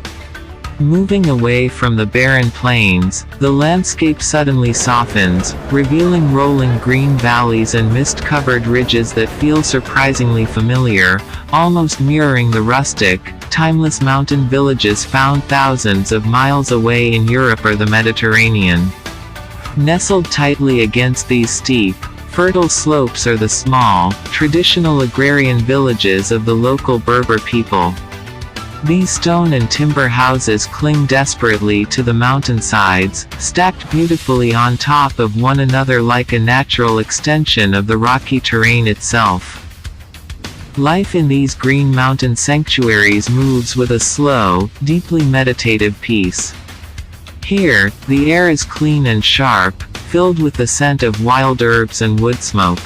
[SPEAKER 1] Moving away from the barren plains, the landscape suddenly softens, revealing rolling green valleys and mist-covered ridges that feel surprisingly familiar, almost mirroring the rustic, timeless mountain villages found thousands of miles away in Europe or the Mediterranean. Nestled tightly against these steep, fertile slopes are the small, traditional agrarian villages of the local Berber people. These stone and timber houses cling desperately to the mountainsides, stacked beautifully on top of one another like a natural extension of the rocky terrain itself. Life in these green mountain sanctuaries moves with a slow, deeply meditative peace. Here, the air is clean and sharp, filled with the scent of wild herbs and wood smoke.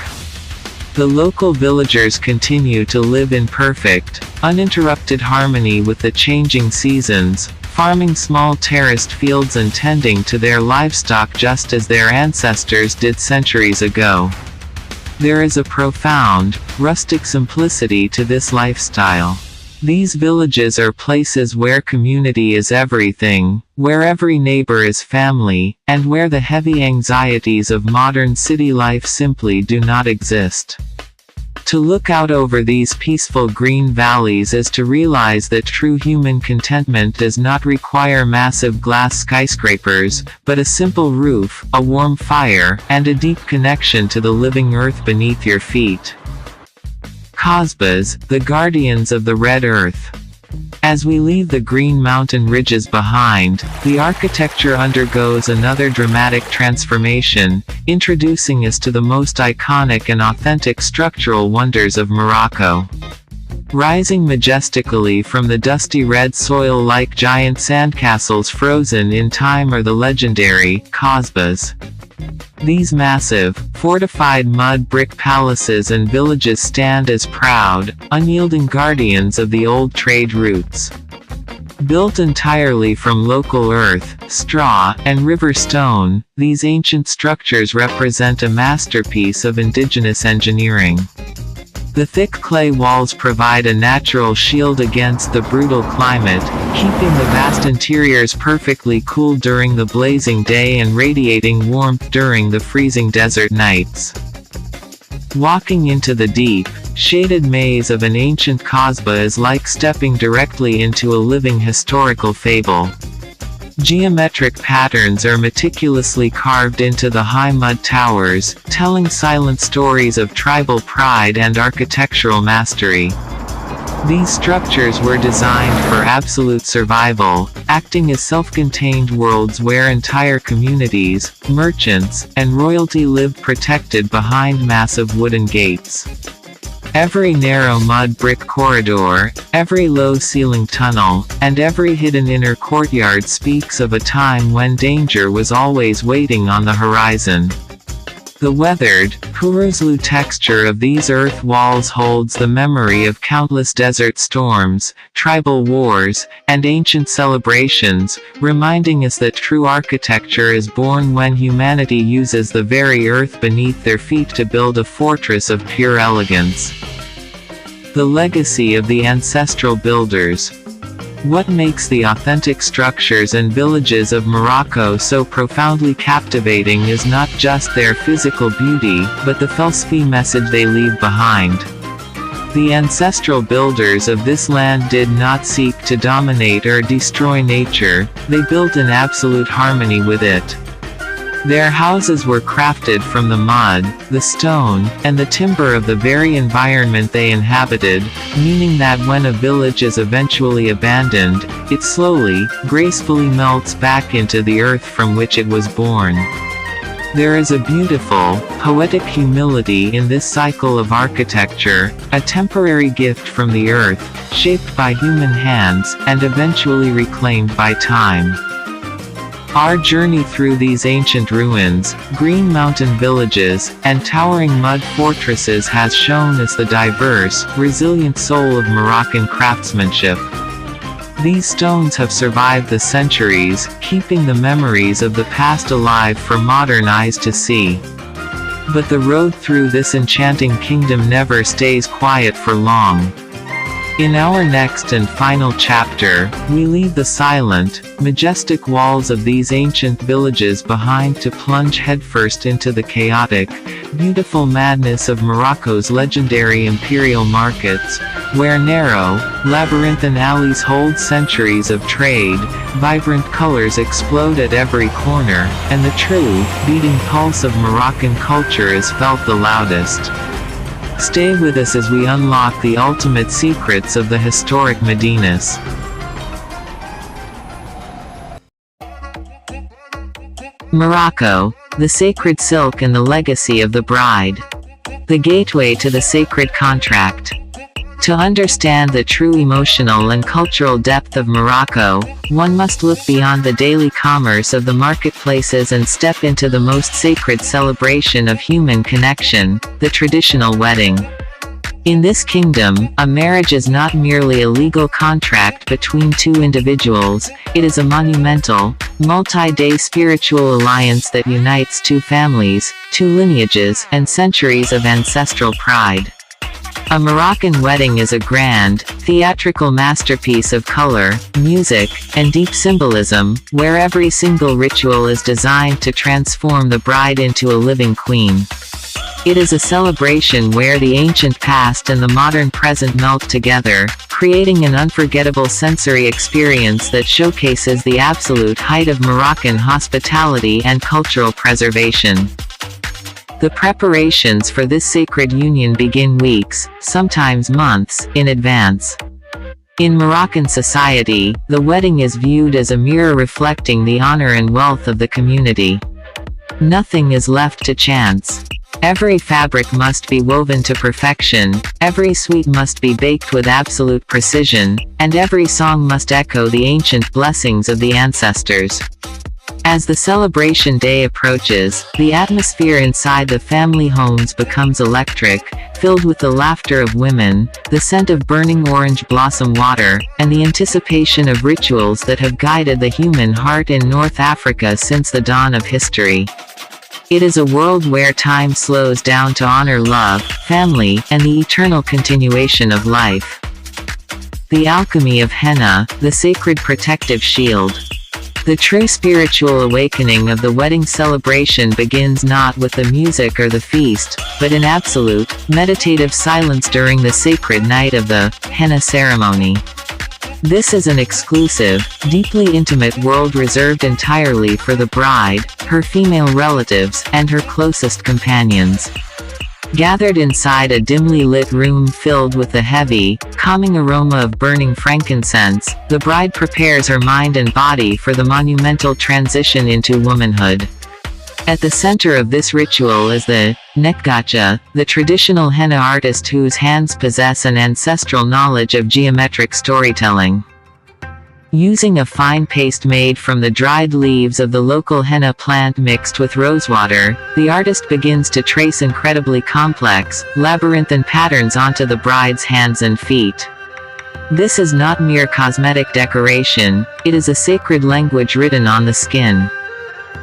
[SPEAKER 1] The local villagers continue to live in perfect, uninterrupted harmony with the changing seasons, farming small terraced fields and tending to their livestock just as their ancestors did centuries ago. There is a profound, rustic simplicity to this lifestyle. These villages are places where community is everything, where every neighbor is family, and where the heavy anxieties of modern city life simply do not exist. To look out over these peaceful green valleys is to realize that true human contentment does not require massive glass skyscrapers, but a simple roof, a warm fire, and a deep connection to the living earth beneath your feet. Kasbahs, the guardians of the red earth. As we leave the green mountain ridges behind, the architecture undergoes another dramatic transformation, introducing us to the most iconic and authentic structural wonders of Morocco. Rising majestically from the dusty red soil like giant sandcastles frozen in time are the legendary Kasbahs. These massive, fortified mud brick palaces and villages stand as proud, unyielding guardians of the old trade routes. Built entirely from local earth, straw, and river stone, these ancient structures represent a masterpiece of indigenous engineering. The thick clay walls provide a natural shield against the brutal climate, keeping the vast interiors perfectly cool during the blazing day and radiating warmth during the freezing desert nights. Walking into the deep, shaded maze of an ancient Kasbah is like stepping directly into a living historical fable. Geometric patterns are meticulously carved into the high mud towers, telling silent stories of tribal pride and architectural mastery. These structures were designed for absolute survival, acting as self-contained worlds where entire communities, merchants, and royalty lived protected behind massive wooden gates. Every narrow mud brick corridor, every low-ceilinged tunnel, and every hidden inner courtyard speaks of a time when danger was always waiting on the horizon. The weathered, Puruzlu texture of these earth walls holds the memory of countless desert storms, tribal wars, and ancient celebrations, reminding us that true architecture is born when humanity uses the very earth beneath their feet to build a fortress of pure elegance. The legacy of the ancestral builders. What makes the authentic structures and villages of Morocco so profoundly captivating is not just their physical beauty, but the philosophy message they leave behind. The ancestral builders of this land did not seek to dominate or destroy nature, they built in absolute harmony with it. Their houses were crafted from the mud, the stone, and the timber of the very environment they inhabited, meaning that when a village is eventually abandoned, it slowly, gracefully melts back into the earth from which it was born. There is a beautiful, poetic humility in this cycle of architecture, a temporary gift from the earth, shaped by human hands, and eventually reclaimed by time. Our journey through these ancient ruins, green mountain villages, and towering mud fortresses has shown us the diverse, resilient soul of Moroccan craftsmanship. These stones have survived the centuries, keeping the memories of the past alive for modern eyes to see. But the road through this enchanting kingdom never stays quiet for long. In our next and final chapter, we leave the silent, majestic walls of these ancient villages behind to plunge headfirst into the chaotic, beautiful madness of Morocco's legendary imperial markets, where narrow, labyrinthine alleys hold centuries of trade, vibrant colors explode at every corner, and the true, beating pulse of Moroccan culture is felt the loudest. Stay with us as we unlock the ultimate secrets of the historic Medinas. Morocco, the sacred silk and the legacy of the bride. The gateway to the sacred contract. To understand the true emotional and cultural depth of Morocco, one must look beyond the daily commerce of the marketplaces and step into the most sacred celebration of human connection, the traditional wedding. In this kingdom, a marriage is not merely a legal contract between two individuals, it is a monumental, multi-day spiritual alliance that unites two families, two lineages, and centuries of ancestral pride. A Moroccan wedding is a grand, theatrical masterpiece of color, music, and deep symbolism, where every single ritual is designed to transform the bride into a living queen. It is a celebration where the ancient past and the modern present melt together, creating an unforgettable sensory experience that showcases the absolute height of Moroccan hospitality and cultural preservation. The preparations for this sacred union begin weeks, sometimes months, in advance. In Moroccan society, the wedding is viewed as a mirror reflecting the honor and wealth of the community. Nothing is left to chance. Every fabric must be woven to perfection, every sweet must be baked with absolute precision, and every song must echo the ancient blessings of the ancestors. As the celebration day approaches, the atmosphere inside the family homes becomes electric, filled with the laughter of women, the scent of burning orange blossom water, and the anticipation of rituals that have guided the human heart in North Africa since the dawn of history. It is a world where time slows down to honor love, family, and the eternal continuation of life. The alchemy of henna, the sacred protective shield. The true spiritual awakening of the wedding celebration begins not with the music or the feast, but in absolute, meditative silence during the sacred night of the henna ceremony. This is an exclusive, deeply intimate world reserved entirely for the bride, her female relatives, and her closest companions. Gathered inside a dimly lit room filled with the heavy, calming aroma of burning frankincense, the bride prepares her mind and body for the monumental transition into womanhood. At the center of this ritual is the Mcxmetac, the traditional henna artist whose hands possess an ancestral knowledge of geometric storytelling. Using a fine paste made from the dried leaves of the local henna plant mixed with rosewater, the artist begins to trace incredibly complex, labyrinthine patterns onto the bride's hands and feet. This is not mere cosmetic decoration, it is a sacred language written on the skin.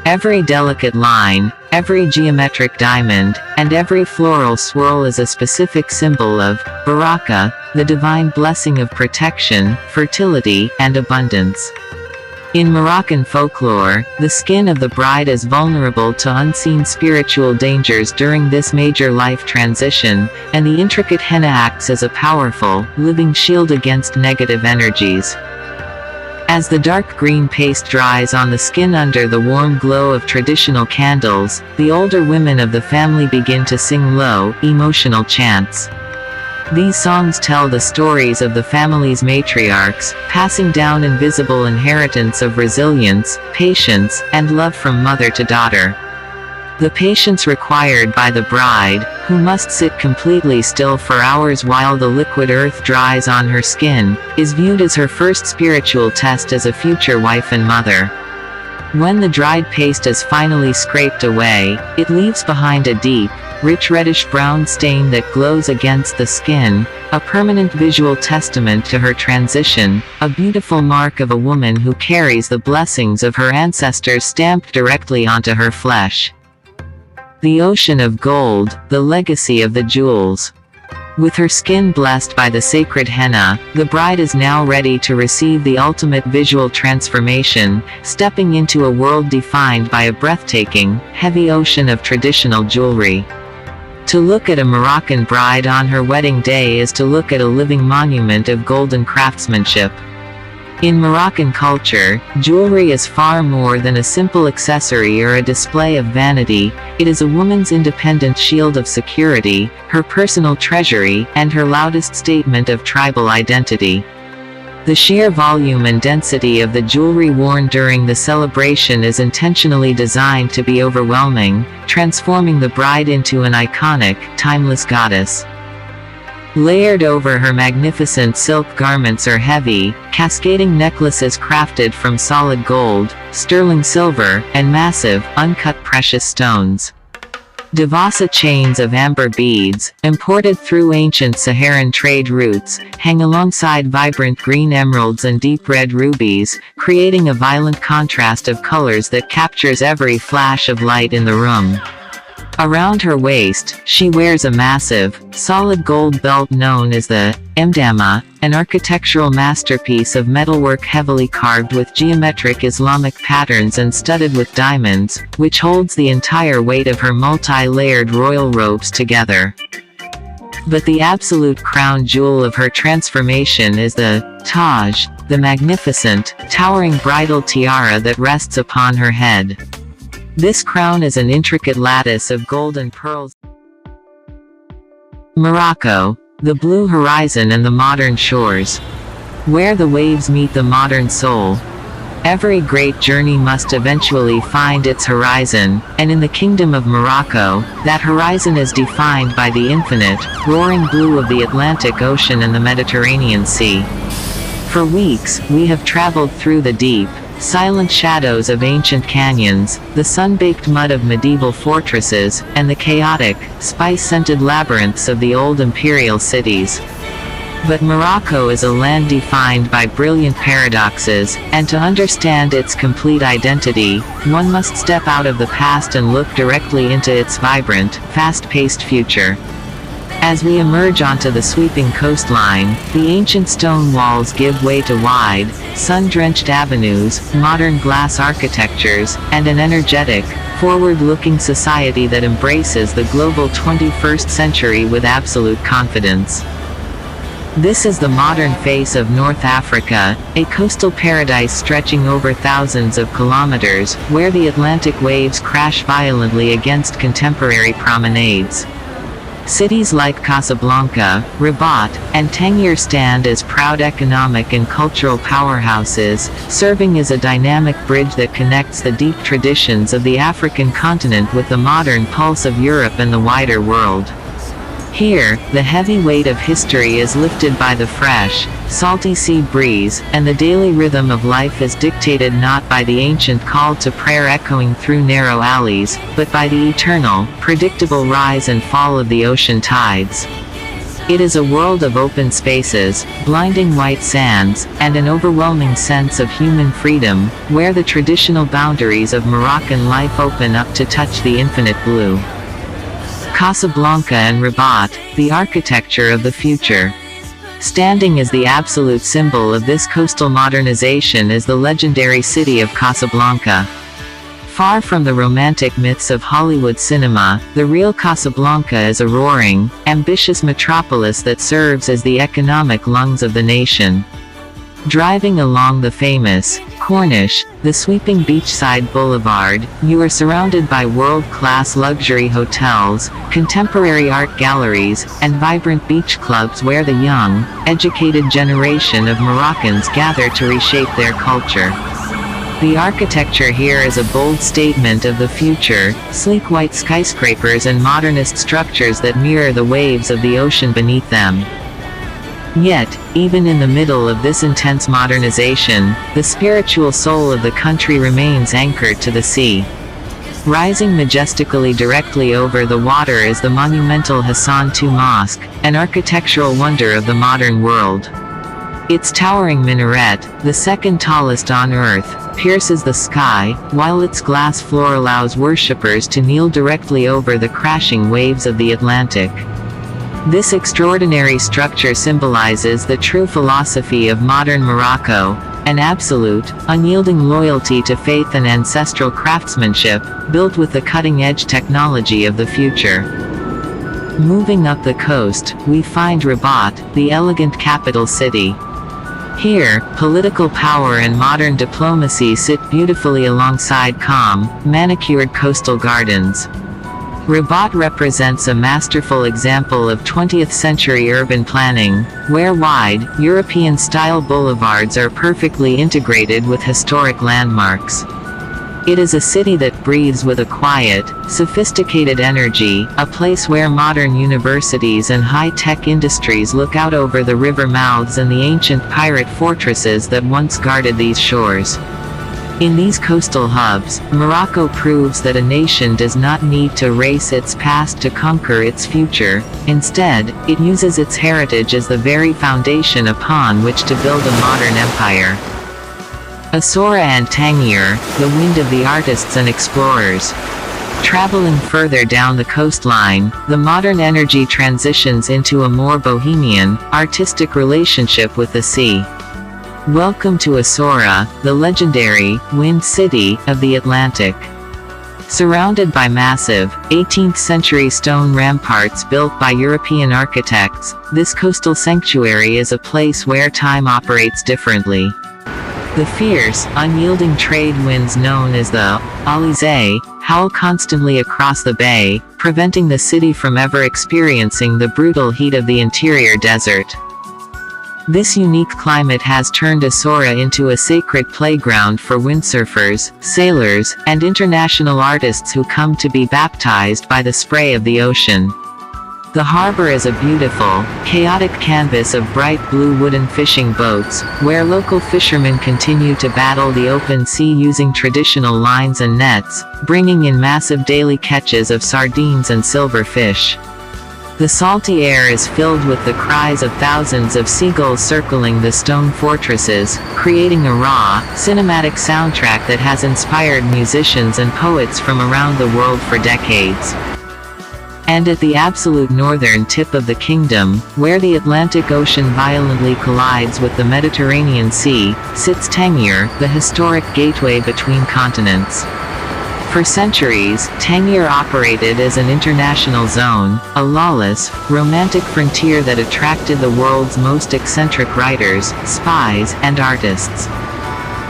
[SPEAKER 1] Every delicate line, every geometric diamond, and every floral swirl is a specific symbol of baraka, the divine blessing of protection, fertility, and abundance. In Moroccan folklore, the skin of the bride is vulnerable to unseen spiritual dangers during this major life transition, and the intricate henna acts as a powerful, living shield against negative energies. As the dark green paste dries on the skin under the warm glow of traditional candles, the older women of the family begin to sing low, emotional chants. These songs tell the stories of the family's matriarchs, passing down invisible inheritance of resilience, patience, and love from mother to daughter. The patience required by the bride, who must sit completely still for hours while the liquid earth dries on her skin, is viewed as her first spiritual test as a future wife and mother. When the dried paste is finally scraped away, it leaves behind a deep, rich reddish-brown stain that glows against the skin, a permanent visual testament to her transition, a beautiful mark of a woman who carries the blessings of her ancestors stamped directly onto her flesh. The ocean of gold, the legacy of the jewels. With her skin blessed by the sacred henna, the bride is now ready to receive the ultimate visual transformation, stepping into a world defined by a breathtaking, heavy ocean of traditional jewelry. To look at a Moroccan bride on her wedding day is to look at a living monument of golden craftsmanship. In Moroccan culture, jewelry is far more than a simple accessory or a display of vanity. It is a woman's independent shield of security, her personal treasury, and her loudest statement of tribal identity. The sheer volume and density of the jewelry worn during the celebration is intentionally designed to be overwhelming, transforming the bride into an iconic, timeless goddess. Layered over her magnificent silk garments are heavy, cascading necklaces crafted from solid gold, sterling silver, and massive, uncut precious stones. Devasa chains of amber beads, imported through ancient Saharan trade routes, hang alongside vibrant green emeralds and deep red rubies, creating a violent contrast of colors that captures every flash of light in the room. Around her waist, she wears a massive, solid gold belt known as the Mcxmetac, an architectural masterpiece of metalwork heavily carved with geometric Islamic patterns and studded with diamonds, which holds the entire weight of her multi-layered royal robes together. But the absolute crown jewel of her transformation is the Taj, the magnificent, towering bridal tiara that rests upon her head. This crown is an intricate lattice of gold and pearls. Morocco, the blue horizon and the modern shores. Where the waves meet the modern soul. Every great journey must eventually find its horizon, and in the Kingdom of Morocco, that horizon is defined by the infinite, roaring blue of the Atlantic Ocean and the Mediterranean Sea. For weeks, we have traveled through the deep, silent shadows of ancient canyons, the sun-baked mud of medieval fortresses, and the chaotic, spice-scented labyrinths of the old imperial cities. But Morocco is a land defined by brilliant paradoxes, and to understand its complete identity, one must step out of the past and look directly into its vibrant, fast-paced future. As we emerge onto the sweeping coastline, the ancient stone walls give way to wide, sun-drenched avenues, modern glass architectures, and an energetic, forward-looking society that embraces the global 21st century with absolute confidence. This is the modern face of North Africa, a coastal paradise stretching over thousands of kilometers, where the Atlantic waves crash violently against contemporary promenades. Cities like Casablanca, Rabat, and Tangier stand as proud economic and cultural powerhouses, serving as a dynamic bridge that connects the deep traditions of the African continent with the modern pulse of Europe and the wider world. Here, the heavy weight of history is lifted by the fresh, salty sea breeze, and the daily rhythm of life is dictated not by the ancient call to prayer echoing through narrow alleys, but by the eternal, predictable rise and fall of the ocean tides. It is a world of open spaces, blinding white sands, and an overwhelming sense of human freedom, where the traditional boundaries of Moroccan life open up to touch the infinite blue. Casablanca and Rabat, the architecture of the future. Standing as the absolute symbol of this coastal modernization is the legendary city of Casablanca. Far from the romantic myths of Hollywood cinema, the real Casablanca is a roaring, ambitious metropolis that serves as the economic lungs of the nation. Driving along the famous Corniche, the sweeping beachside boulevard, you are surrounded by world-class luxury hotels, contemporary art galleries, and vibrant beach clubs where the young, educated generation of Moroccans gather to reshape their culture. The architecture here is a bold statement of the future, sleek white skyscrapers and modernist structures that mirror the waves of the ocean beneath them. Yet, even in the middle of this intense modernization, the spiritual soul of the country remains anchored to the sea. Rising majestically directly over the water is the monumental Hassan II Mosque, an architectural wonder of the modern world. Its towering minaret, the second tallest on earth, pierces the sky, while its glass floor allows worshippers to kneel directly over the crashing waves of the Atlantic. This extraordinary structure symbolizes the true philosophy of modern Morocco, an absolute, unyielding loyalty to faith and ancestral craftsmanship, built with the cutting-edge technology of the future. Moving up the coast, we find Rabat, the elegant capital city. Here, political power and modern diplomacy sit beautifully alongside calm, manicured coastal gardens. Rabat represents a masterful example of 20th-century urban planning, where wide, European-style boulevards are perfectly integrated with historic landmarks. It is a city that breathes with a quiet, sophisticated energy, a place where modern universities and high-tech industries look out over the river mouths and the ancient pirate fortresses that once guarded these shores. In these coastal hubs, Morocco proves that a nation does not need to race its past to conquer its future. Instead, it uses its heritage as the very foundation upon which to build a modern empire. Essaouira and Tangier, the wind of the artists and explorers. Traveling further down the coastline, the modern energy transitions into a more bohemian, artistic relationship with the sea. Welcome to Essaouira, the legendary Wind City of the Atlantic. Surrounded by massive, 18th-century stone ramparts built by European architects, this coastal sanctuary is a place where time operates differently. The fierce, unyielding trade winds known as the Alizé howl constantly across the bay, preventing the city from ever experiencing the brutal heat of the interior desert. This unique climate has turned Essaouira into a sacred playground for windsurfers, sailors, and international artists who come to be baptized by the spray of the ocean. The harbor is a beautiful, chaotic canvas of bright blue wooden fishing boats, where local fishermen continue to battle the open sea using traditional lines and nets, bringing in massive daily catches of sardines and silverfish. The salty air is filled with the cries of thousands of seagulls circling the stone fortresses, creating a raw, cinematic soundtrack that has inspired musicians and poets from around the world for decades. And at the absolute northern tip of the kingdom, where the Atlantic Ocean violently collides with the Mediterranean Sea, sits Tangier, the historic gateway between continents. For centuries, Tangier operated as an international zone, a lawless, romantic frontier that attracted the world's most eccentric writers, spies, and artists.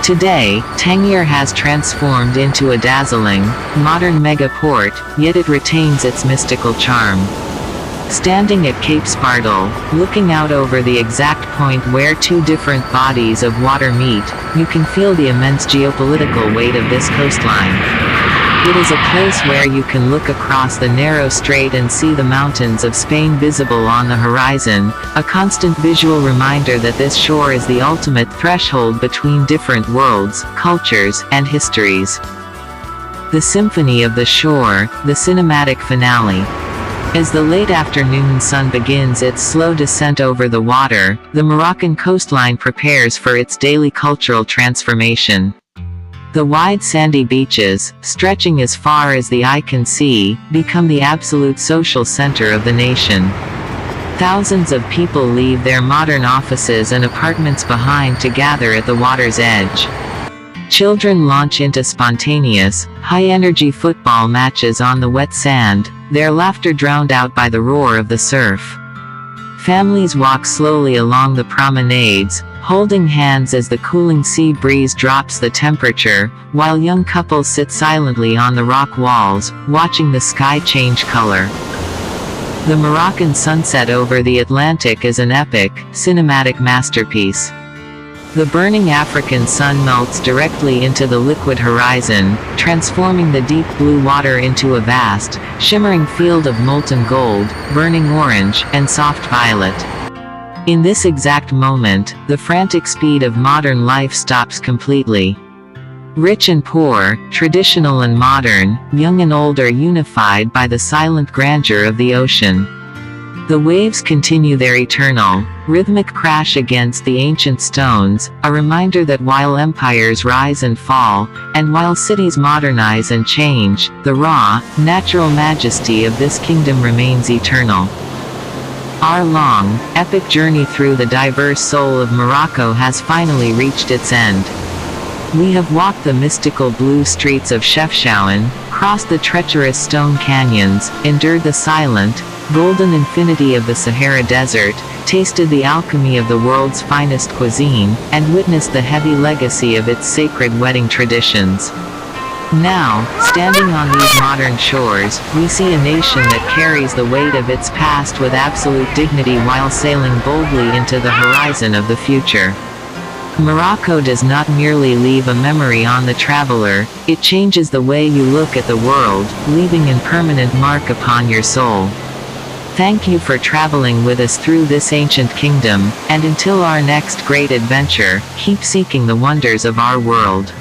[SPEAKER 1] Today, Tangier has transformed into a dazzling, modern mega-port, yet it retains its mystical charm. Standing at Cape Spardal, looking out over the exact point where two different bodies of water meet, you can feel the immense geopolitical weight of this coastline. It is a place where you can look across the narrow strait and see the mountains of Spain visible on the horizon, a constant visual reminder that this shore is the ultimate threshold between different worlds, cultures, and histories. The Symphony of the Shore, the cinematic finale. As the late afternoon sun begins its slow descent over the water, the Moroccan coastline prepares for its daily cultural transformation. The wide sandy beaches, stretching as far as the eye can see, become the absolute social center of the nation. Thousands of people leave their modern offices and apartments behind to gather at the water's edge. Children launch into spontaneous, high-energy football matches on the wet sand, their laughter drowned out by the roar of the surf. Families walk slowly along the promenades, holding hands as the cooling sea breeze drops the temperature, while young couples sit silently on the rock walls, watching the sky change color. The Moroccan sunset over the Atlantic is an epic, cinematic masterpiece. The burning African sun melts directly into the liquid horizon, transforming the deep blue water into a vast, shimmering field of molten gold, burning orange, and soft violet. In this exact moment, the frantic speed of modern life stops completely. Rich and poor, traditional and modern, young and old are unified by the silent grandeur of the ocean. The waves continue their eternal, rhythmic crash against the ancient stones, a reminder that while empires rise and fall, and while cities modernize and change, the raw, natural majesty of this kingdom remains eternal. Our long, epic journey through the diverse soul of Morocco has finally reached its end. We have walked the mystical blue streets of Chefchaouen, crossed the treacherous stone canyons, endured the silent, golden infinity of the Sahara Desert, tasted the alchemy of the world's finest cuisine, and witnessed the heavy legacy of its sacred wedding traditions. Now, standing on these modern shores, we see a nation that carries the weight of its past with absolute dignity while sailing boldly into the horizon of the future. Morocco does not merely leave a memory on the traveler, it changes the way you look at the world, leaving a permanent mark upon your soul. Thank you for traveling with us through this ancient kingdom, and until our next great adventure, keep seeking the wonders of our world.